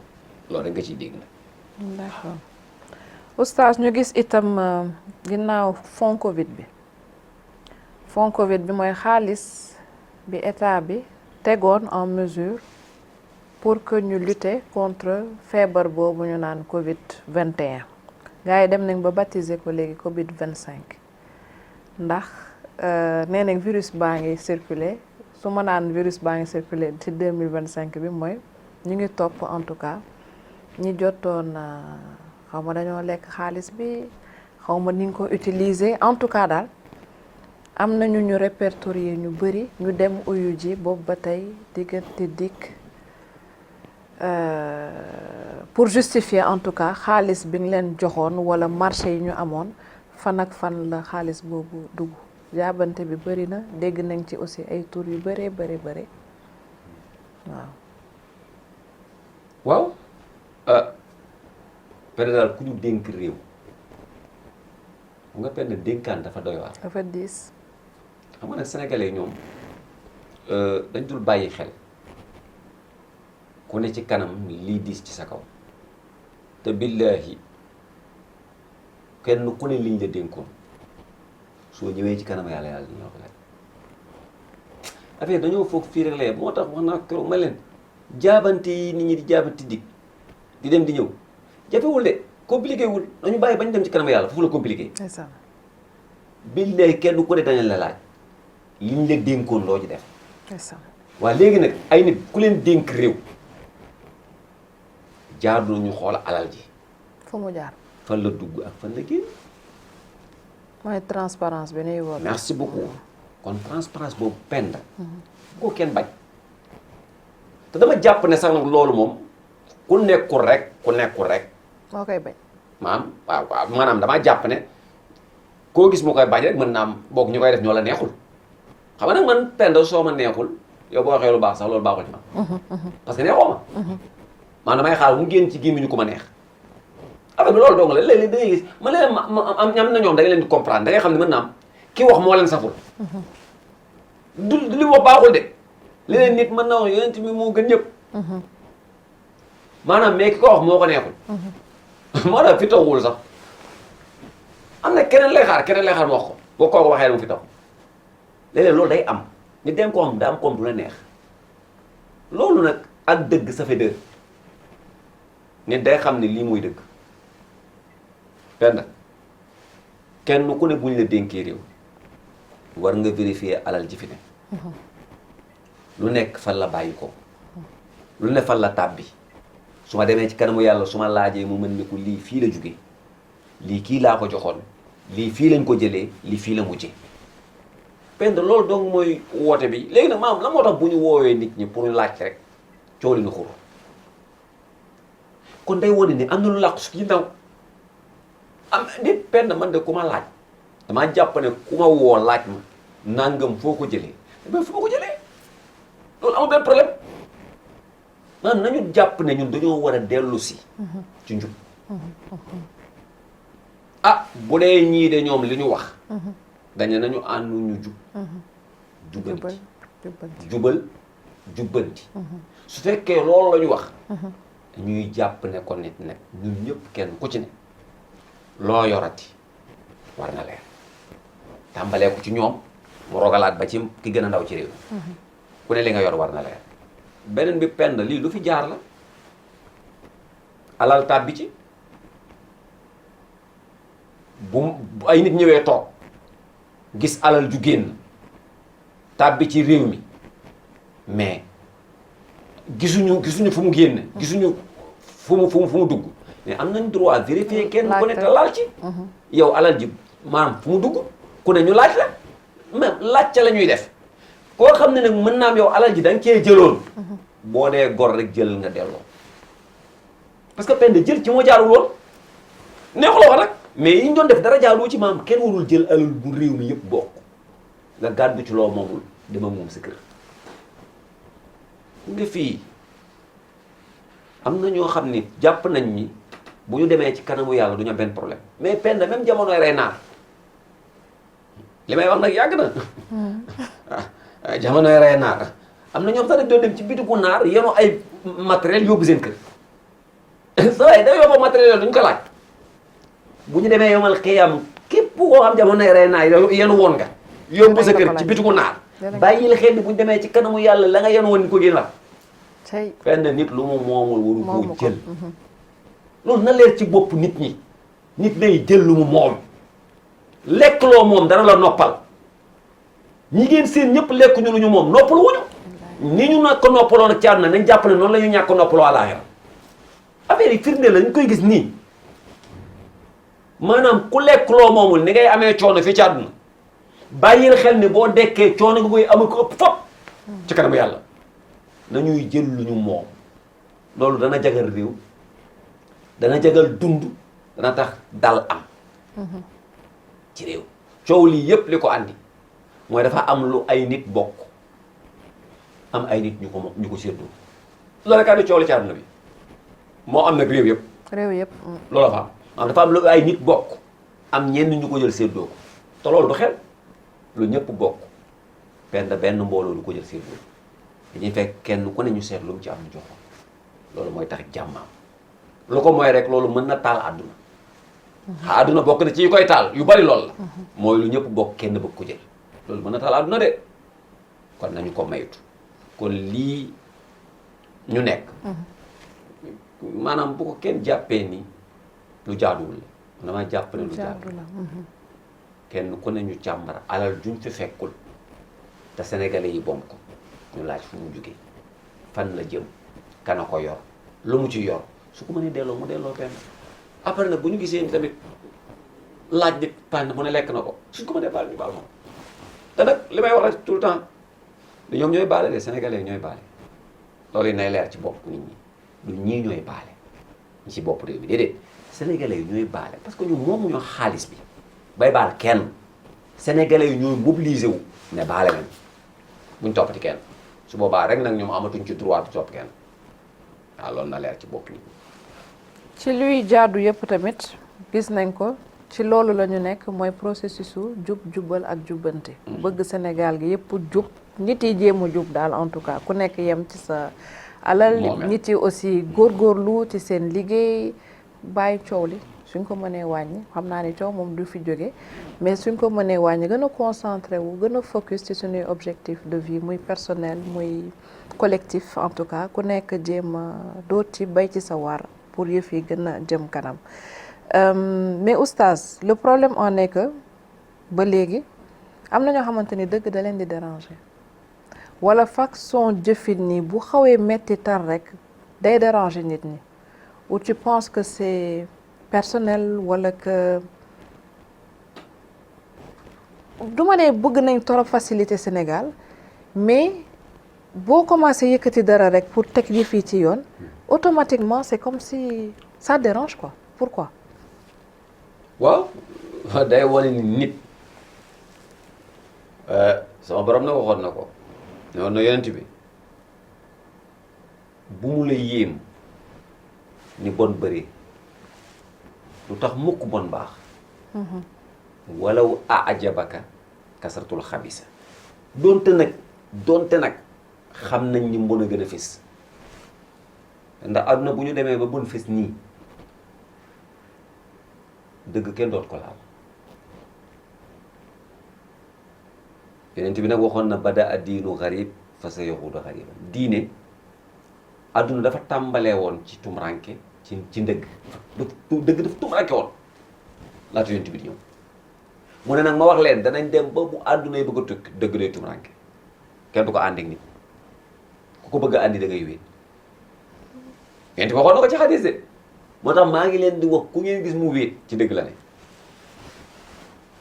loolu da nga ciy dégg nag d'accord oustaz ñu gis itam ginnaaw fond Covid bi mooy xaalis bi état bi tegoon en mesure pour que ñu lutter contre feebar boobu ñu naan Covid-21 gars yi dem nañ ba baptiser ko léegi Covid-25 ndax nee nañ virus baa ngi circuler su ma naan virus baa ngi circuler ci 2025 bi mooy ñu ngi topp en tout cas ñi jotoon xaw ma dañoo lekk xaalis bi xaw ma ni nga ko utiliser en tout cas daal am nañu ñu répertorier ñu bëri ñu dem uyu ji boobu ba tey diggante dikk pour justifier en tout cas xaalis bi nga leen joxoon wala marché yi ñu amoon fan ak fan la xaalis boobu dugg jaabante bi bëri na dégg nañ ci aussi ay tur yu bëree bëri waaw pere daal ku ñu dénk réew nga penn dénkaan dafa doy waar dafa diis xam nga nag sénégalais ñoom dañ dul bàyyi xel ku ne ci kanam lii diis ci sa kaw te billaahi kenn ku ne liñ la dénkoon soo ñëwee ci kanam yàlla dina ko laaj affaire dañoo foog fii rek la moo tax wax naa keroog ma leen jaabante yi nit ñi di jaabante di dem di ñëw jafewul de compliqué wul dañu bàyyi bañ dem ci kanam yàlla foofu la compliqué billaahi kenn ku ne dañu la laaj liñ la dénkoon loo ci def waaw léegi nag ay nit ku leen dénk réew jaadu nañu xool alal ji fu mu jaar fan la dugg ak fan la génn mooy transparence bi nuy woote merci beaucoup kon transparence boobu pend bu ko kenn bañ te dama jàpp ne sax nag loolu moom ku nekkul rek moo koy bañ waaw maanaam damaa jàpp ne koo gis mu koy bañ rek mën naa am boog ñu koy def ñoo la neexul xam nga nag man pend soo ma neexul yow boo waxee lu baax sax loolu baaxul ci man parce que neexoo ma man damay xaar mu génn ci gémmiñu ko ma neex affaire bi loolu dong la léeg-léeg da ngay gis man leen am na ñoom da nga leen di comprendre da ngay xam ne mën naa am ki wax moo leen saful du li mu wax baaxul de leneen nit mën na wax yonent bi moo gën ñëpp maanaam mais ki ko wax moo ko neexul moo tax fi taxul sax am na keneen lay xaar mu wax ko boo kooku waxee mu fi tax léeg-léeg loolu day am nit dem ko xam daa am koom du la neex loolu nag ak dëgg ça fait deux nit day xam ne lii mooy dëgg kenn ku ne buñ la dénkee réew war nga vérifier alal ji fi ne lu nekk fan la bàyyi ko lu ne fan la tàbbi su ma demee ci kanamu yàlla su ma laajee mu mën ni ko lii fii la jóge lii kii laa ko joxoon lii fii lañ ko jëlee lii fii la mujjee pend loolu donc mooy woote bi léegi nag maam la moo tax bu ñu woowee nit ñi pour laaj rek coow li na xur kon day wane ni am na lu làqu su ginnaaw am nit pend man de ku ma laaj damaa jàpp ne ku ma woo laaj ma nangam foo ko jëlee mais fu ma ko jëlee loolu amul benn problème maanaam nañu jàpp ne ñun dañoo war a dellu si ci njub bu dee ñii de ñoom li ñu wax dañu nañu ànd ñu jubbanti su fekkee loolu la ñu wax ñuy jàpp ne ko nit nag ñun ñëpp kenn ku ci ne loo yorati war na leer tàmbalee ko ci ñoom mu rogalaat ba ci ki gën a ndaw ci réew ku ne li nga yor war na leer beneen bi pend lii lu fi jaar la alal tàbbi ci bu ay nit ñëwee toog gis alal ju génn tàbbi ci réew mi mais gisuñu fu mu génn gisuñu fu mu dugg mais am nañ droit vérifier kenn ku ne te laal ci yow alal ji maanaam fu mu dugg ku ne ñu laaj la mais laaj ca la ñuy def koo xam ne nag mën naa am yow alal ji da nga cee jëloon boo dee gor rek jël nga delloo parce que peine de jël ci moo jaarul woon neexuloo wax nag mais yi ñu doon def dara jaarul ci maam kenn warul jël alal bu réew mi yëpp bokk nga gàddu ci loo moomul dama moom sa kër nga fii am na ñoo xam ni jàpp nañ ni bu ñu demee ci kanamu yàlla du ñu am benn problème mais peine de même jamonoy rey naar li may wax nag yàgg na jamonoy rey naar am na ñoom sax dañ doon dem ci bitigu naar yenu ay matériel yóbbu seen kër sa waay da yóbbu matériel duñ ko laaj bu ñu demee yomal xiyam képp koo xam jamonoy rey naar yenu woon nga yóbbu sa kër ci bitigu naar bàyyi la xel ni bu ñu demee ci kanamu yàlla la nga yenu woon ni ko génn la fenn nit lu mu moomul waru koo jël loolu na leer ci bopp nit ñi nit day jël lu mu moom lekk loo moom dara la noppal ñi ngeen seen ñëpp lekk ñu lu ñu moom noppal wuñu ni ñu nag ko noppaloo nag ci àdduna nañ jàpp ne noonu la ñu ñàkk noppaloo àllaaxira affaire yi firnde la ñu koy gis nii maanaam ku lekk loo moomul ni ngay amee coono fii ci àdduna bàyyil xel ni boo dekkee coono nga koy ama ko ëpp fop ci kanamu yàlla nañuy jël lu ñu moom loolu dana jagal réew dana jagal dund dana tax dal am ci réew coow lii yépp li ko andi mooy dafa am lu ay nit bokk am ay nit ñu ko séddoo loolu kaa di coow li ci àdduna bi moo am nag réew yëpp loolu fa am dafa am lu ay nit bokk am ñenn ñu ko jël séddoo ko te loolu du xel lu ñëpp bokk benn mbooloo du ko jël séddoo dañuy fekk kenn ku ne ñu seet lu mu ci am ñu jox ko loolu mooy tax jàmmaam lu ko mooy rek loolu mën na taal àdduna àdduna bokk na ci yu koy taal yu bari loolu la mooy lu ñëpp bokk kenn bëgg ko jël loolu mën na taal àdduna de kon nañu ko maytu kon lii ñu nekk maanaam bu ko kenn jàppee ni lu jaaduwul la dama jàpp ne lu jaaduwul la kenn ku ne ñu càmbar alal juñ fi fekkul te sénégalais yi bom ko ñu laaj fu mu jógee fan la jëm kana ko yor lu mu ci yor su ko mënee delloo mu delloo benn après nag bu ñu gisee tamit laaj bi pan mu ne lekk na ko suñ ko mënee baal ñu baal moom te nag li may wax rek tout le temps li ñoom ñooy baale de sénégalais ñooy baale loolu yi nay leer ci bopp nit ñi du ñii ñooy baale ñi ci bopp réew mi déedéet sénégalais yi ñooy baale parce que ñu moomu ñoo xaalis bi bay baal kenn sénégalais yi ñooy mobilisé wu ne baale nañ buñ toppati kenn su boobaa rek nag ñoom amatuñ ci droit bi topp kenn waaw loolu na leer ci bopp nit ñi ci luy jaadu yëpp tamit gis nañ ko ci loolu la ñu nekk mooy processus su jubal ak jubbante bëgg Sénégal gi yëpp jub nit yi jéem a jub daal en tout cas ku nekk yem ci sa alal nit yi aussi góorgóorlu ci seen liggéey bàyyi coow li suñ ko mënee wàññi xam naa ni coow moom du fi jóge mais suñ ko mënee wàññi gën a concentré wu gën a focus ci suñuy objectif de vie muy personnel muy collectif en tout cas ku nekk jéem a doot ci bay ci sa waar pour yëf yi gën a jëm kanam mais oustaz le problème en est que ba léegi am na ñoo xamante ni dëgg da leen di déranger wala façon jëfin ni bu xawee metti tar rek day déranger nit ñi ou tu penses que c'est personnel wala que du ma ne bëgg nañ trop facilité Sénégal mais boo commencé yëkkati dara rek pour teg yi fii ci yoon automatiquement c'est comme si ça dérange quoi pourquoi waaw day wane ni nit sama borom na waxoon na ko ne woon na yonent bi bu mu la yéem ni bon bëri lu tax mukk bon baax walaw ajabaka kasratul xabisa donte nag xam nañ ni mbon a gën a fés ndax àdduna bu ñu demee ba bon fés nii dëgg kenn doot ko laal yonent bi nag waxoon na bada a diinu xarib fa sa yaxuudu xariban diine àdduna dafa tàmbalee woon ci tumranke ci ci ndëgg dëgg dafa tumurànke woon laata yonent bi di ñëw mu ne nag ma wax leen danañ dem ba bu àdduna yi bëgg a tukki dëgg day tumurànke kenn du ko ànd ak nit ku ko bëgg a àndi da ngay wéet yonent bi waxoon na ko ci xadis de moo tax maa ngi leen di wax ku ngeen gis mu wéet ci dëgg la ne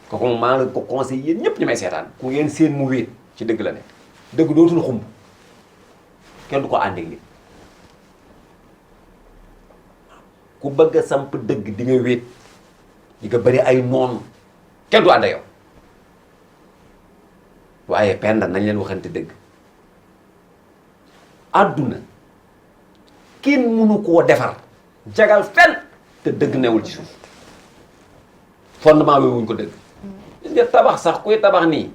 kooku moom maa ngi ko conseil yéen ñëpp ñu may seetaan ku ngeen seen mu wéet ci dëgg la ne dëgg dootul xumb kenn du ko ànd ak nit ku bëgg a samp dëgg di nga wéet di nga bëri ay noonu kenn du ànd ak yow waaye penda nañ leen waxante dëgg àdduna kenn mënu koo defar jagal fenn te dëgg newul ci suuf fondement weewuñ ko dëgg gis nga tabax sax kuy tabax nii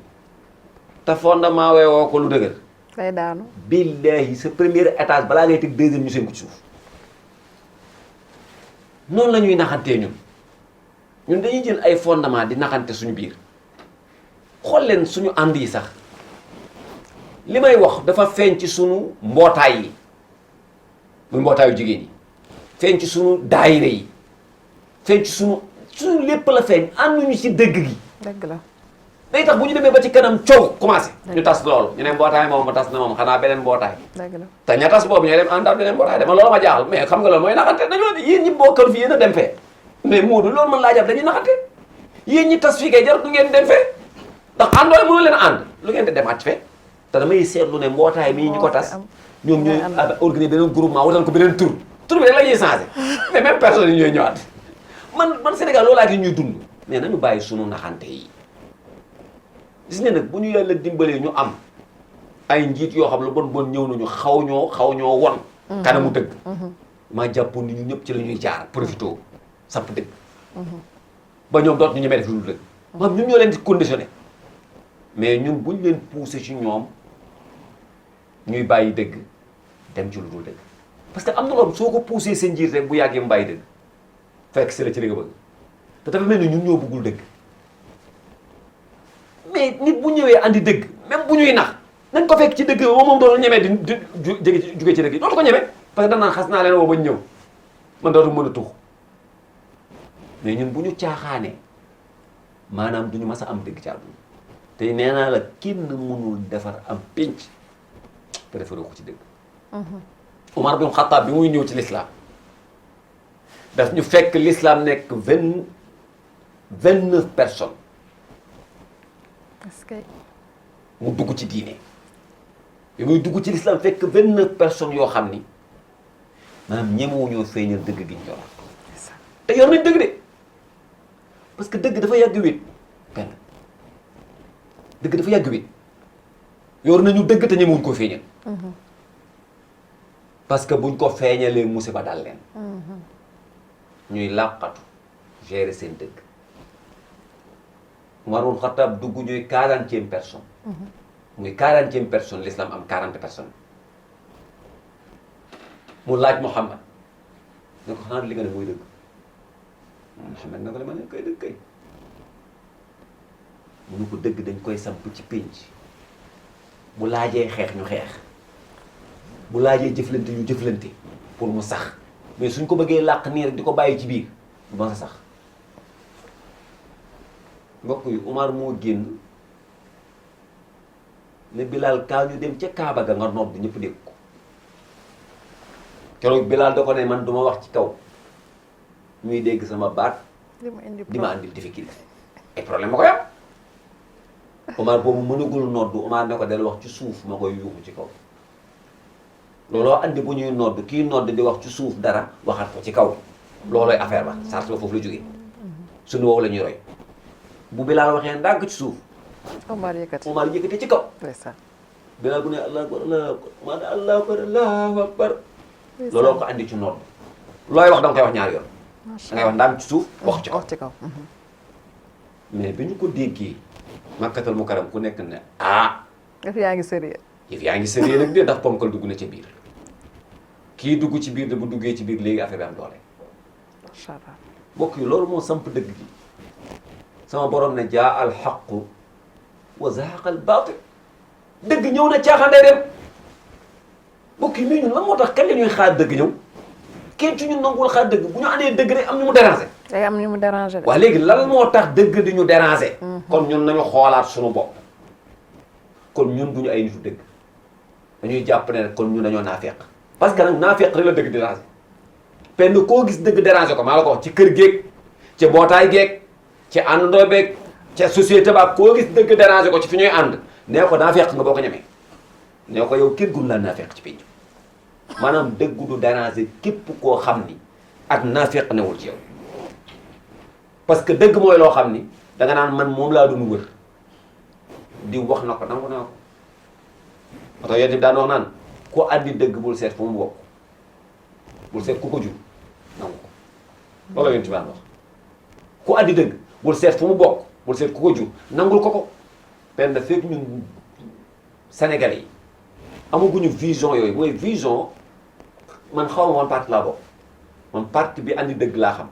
te fondement weewoo ko lu dëgër day daanu billahi sa premier étage balaa ngay teg deuxième ñu seen ko ci suuf noonu la ñuy naxantee ñun dañuy jël ay fondement di naxante suñu biir xool leen suñu ànd yi sax li may wax dafa feeñ ci suñu mbootaay yi muy mbootaayu jigéen yi feeñ ci suñu daayire yi feeñ ci suñu lépp la feeñ ànduñu ci dëgg gi dëgg la day tax bu ñu demee ba ci kanam coow commencé ñu tas loolu ñu ne mbootaay moom ma tas na moom xanaa beneen mbootaay dëgg la te ña tas boobu ñooy dem àndaat beneen mbootaay dama loolu ma jaaxal mais xam nga loolu mooy naxante dañoo yéen ñi bokkal fi yéen a dem fee mais Moodu loolu man laa jàpp dañuy naxante yéen ñi tas fii kay jar du ngeen dem fee ndax àndoo mënoo leen ànd lu ngeen di demaat fee te damay seetlu ne mbootaay mii ñu ko tas ñoom ñooy organiser beneen groupement wutal ko beneen tur bi rek la ñuy changé mais même personne yi ñooy ñëwaat man Sénégal loolu laati ñuy dund mais nañu bàyyi sunu naxante yi gis nga nag bu ñu yàlla dimbalee ñu am ay njiit yoo xam lu bon bon ñëw nañu xaw ñoo won kanamu dëgg maa jàppoon ni ñu ñëpp ci la ñuy jaar profité samp dëgg ba ñoom doot ñu ñemee def lu dul dëgg maanaam ñun ñoo leen di conditionné mais ñun buñ leen poussé ci ñoom ñuy bàyyi dëgg dem ci lu dul dëgg parce que am na loolu soo ko poussé seen njiit rek bu yàggee mu bàyyi dëgg fekk si la ci li nga bëgg te dafa mel ni ñun ñoo bëggul dëgg mais nit bu ñëwee andi dëgg même bu ñuy nax nañ ko fekk ci dëgg moom dootul ñemee di jóge ci dëgg yi dootu ko ñemee parce que danaan xas naa leen woo bañ ñëw man dootu mën a tux mais ñun bu ñu caaxaanee maanaam duñu mas a am dëgg ci àdduna te nee naa la kenn mënul defar am pénc te defaroo ko ci dëgg Umar bin Xattaab bi muy ñëw ci l'islam daf ñu fekk l'islam nekk 29 personnes est-ce que mu dugg ci diine bi muy dugg ci l'islam fekk 29 personnes yoo xam ni maanaam ñemewu ñoo feeñal dëgg gi ñu yor te yor nañ dëgg de parce que dëgg dafa yàgg wét benn dëgg dafa yàgg wét yor nañu dëgg te ñemewuñ koo feeñal parce que buñ ko feeñalee musiba dal leen ñuy làqatu gérer seen dëgg Umarul Xattaab dugg ñuy 40e personne muy 40e personne l'islam am 40 personnes mu laaj Muhammad ne ko xanaa li nga ne mooy dëgg Muhammad na ko le ma ne koy dëgg kay mu nu ko dëgg dañ koy samp ci pénc bu laajee xeex ñu xeex bu laajee jëflante ñu jëflante pour mu sax mais suñ ko bëggee làq nii rek di ko bàyyi ci biir du ma sa sax mbokk yi Umar moo génn ne Bilal kaa ñu dem ca Kaaba ga nga nodd ñëpp dégg ko keroog Bilal da ko ne man duma wax ci kaw ñuy dégg sama baat di ma andil difficulté ay problème ma koy am Umar boobu mënagul nodd Umar ne ko del wax ci suuf ma koy yuuxu ci kaw looloo andi bu ñuy nodd kii nodd di wax ci suuf dara waxat ko ci kaw loolooy affaire ba sart ba foofu la jógee suñu wow la ñuy roy bu Bilal waxee ndànk ci suuf Omar yëkkati ci kaw Bilal bu ne allahu akbar allahu akbar looloo ko andi ci nodd looy wax da nga koy wax ñaari yoon da ngay wax ndànk ci suuf wax ci kaw mais bi ñu ko déggee Makkatal Mukarram ku nekk ne yëf yaa ngi sérieux nag de ndax ponkal dugg na ci biir kii dugg ci biir de bu duggee ci biir léegi affaire bi am doole macha allah mbokk yi loolu moo samp dëgg gi sama borom ne jaa al xaqu wa zahaqa al baatil dëgg ñëw na caaxaan day dem mbokk yi mais ñun lan moo tax kañ la ñuy xaar dëgg ñëw kenn ci ñun nanguwul xaar dëgg bu ñu andee dëgg rek am ñu mu déranger. day am ñu mu déranger de. waaw léegi lan moo tax dëgg di ñu déranger. kon ñun nañu xoolaat suñu bopp. kon ñun duñu ay nitu dëgg dañuy jàpp ne kon ñun dañoo naafeq parce que nag naafeq rek la dëgg déranger. penn koo gis dëgg déranger ko maa la ko wax ci kër géeg ci mbootaay géeg ci àndandoo beeg ca société ba koo gis dëgg déranger ko ci fi ñuy ànd nee ko naafeq nga boo ko ñemee nee ko yow kenn gën laa naafeq ci pénc maanaam dëgg du déranger képp koo xam ni ak naafeq newul ci yow parce que dëgg mooy loo xam ni danga naan man moom laa doon wër di wax na ko nangu naa ko moo tax yéen bi daan wax naan ku àddi dëgg bul seet fu mu bokk bul seet ku ko jur nangu ko loolu la yéen ci daan wax ku àddi dëgg bul seet fu mu bokk bul seet ku ko jur nangul ko benn fekk ñun Sénégalais yi amaguñu vision yooyu mooy vision man xaw ma man parti laa bokk man parti bi andi dëgg laa xam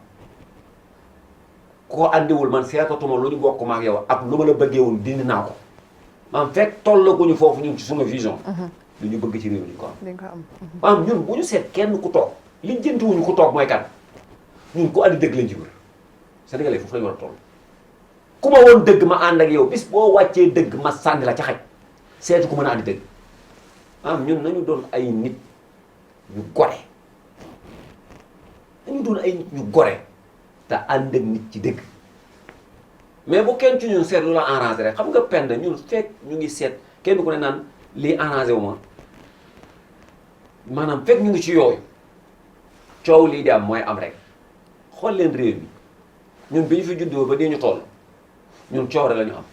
ku ko andiwul man seetatuma lu ñu bokk ma ak yow ak lu ma la bëggeewul dindi naa ko maanaam fekk tollaguñu foofu ñun ci sunu vision. lu ñu bëgg ci réew mi ko am. di nga am. maanaam ñun bu ñu seet kenn ku toog li jëntuwuñu ku toog mooy kan ñun ku andi dëgg lañ ci wër Sénégalais foofu lañu war a toll. ku ma woon dëgg ma ànd ak yow bis boo wàccee dëgg ma sànni la ca xaj seetu ku mën a andi dëgg maanaam ñun nañu doon ay nit ñu gore nañu doon ay nit ñu gore te ànd ak nit ci dëgg mais bu kenn ci ñun seet lu la arrangé rek xam nga pend ñun fekk ñu ngi seet kenn ku ne naan lii arrangé wu ma maanaam fekk ñu ngi ci yooyu coow lii di am mooy am rek xool leen réew mi ñun bi ñu fi juddoo ba di ñu toll ñun coow rek la ñu am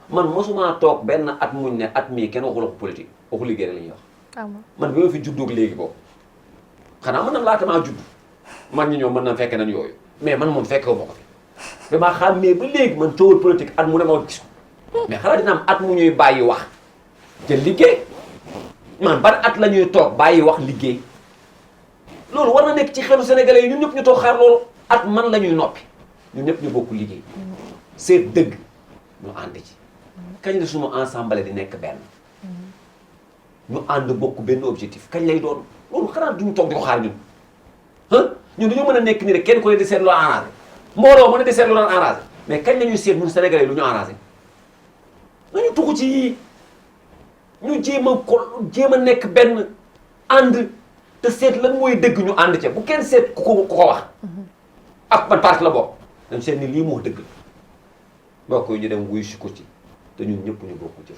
man mosuma toog benn at muñ ne at mii kenn waxul waxu politique waxu liggéey rek la ñuy wax. man bi ma fi juddoog léegi boobu xanaa mën na laata maa judd man ñi ñoom mën na fekke nañ yooyu mais man moom fekke wu ma ko fi ba maa xàmmee ba léegi man coowal politique at mu ne ma gis mais xanaa dina am at mu ñuy bàyyi wax te liggéey man ban at la ñuy toog bàyyi wax liggéey loolu war na nekk ci xelu sénégalais yi ñun ñëpp ñu toog xaar loolu at man la ñuy noppi ñun ñëpp ñu bokk liggéey seet dëgg ñu ànd ci kañ la sunu ensemble di nekk benn ñu ànd bokk benn objectif kañ lay doon loolu xanaa duñu toog di ko xaar ñun ñun dañoo mën a nekk nii rek kenn ku ne di seet lu arrangé mbooloo mën a di seet lu daan arrangé mais kañ la ñuy seet ñun sénégalais lu ñu arrangé nañu tuxu ci yii ñu jéem a nekk benn ànd te seet lan mooy dëgg ñu ànd ca bu kenn seet ku ko wax ak ban parti la bokk dañ seet ni lii moo dëgg mbokk yi ñu dem wuyu si ko ci te ñun ñëpp ñu bokk ci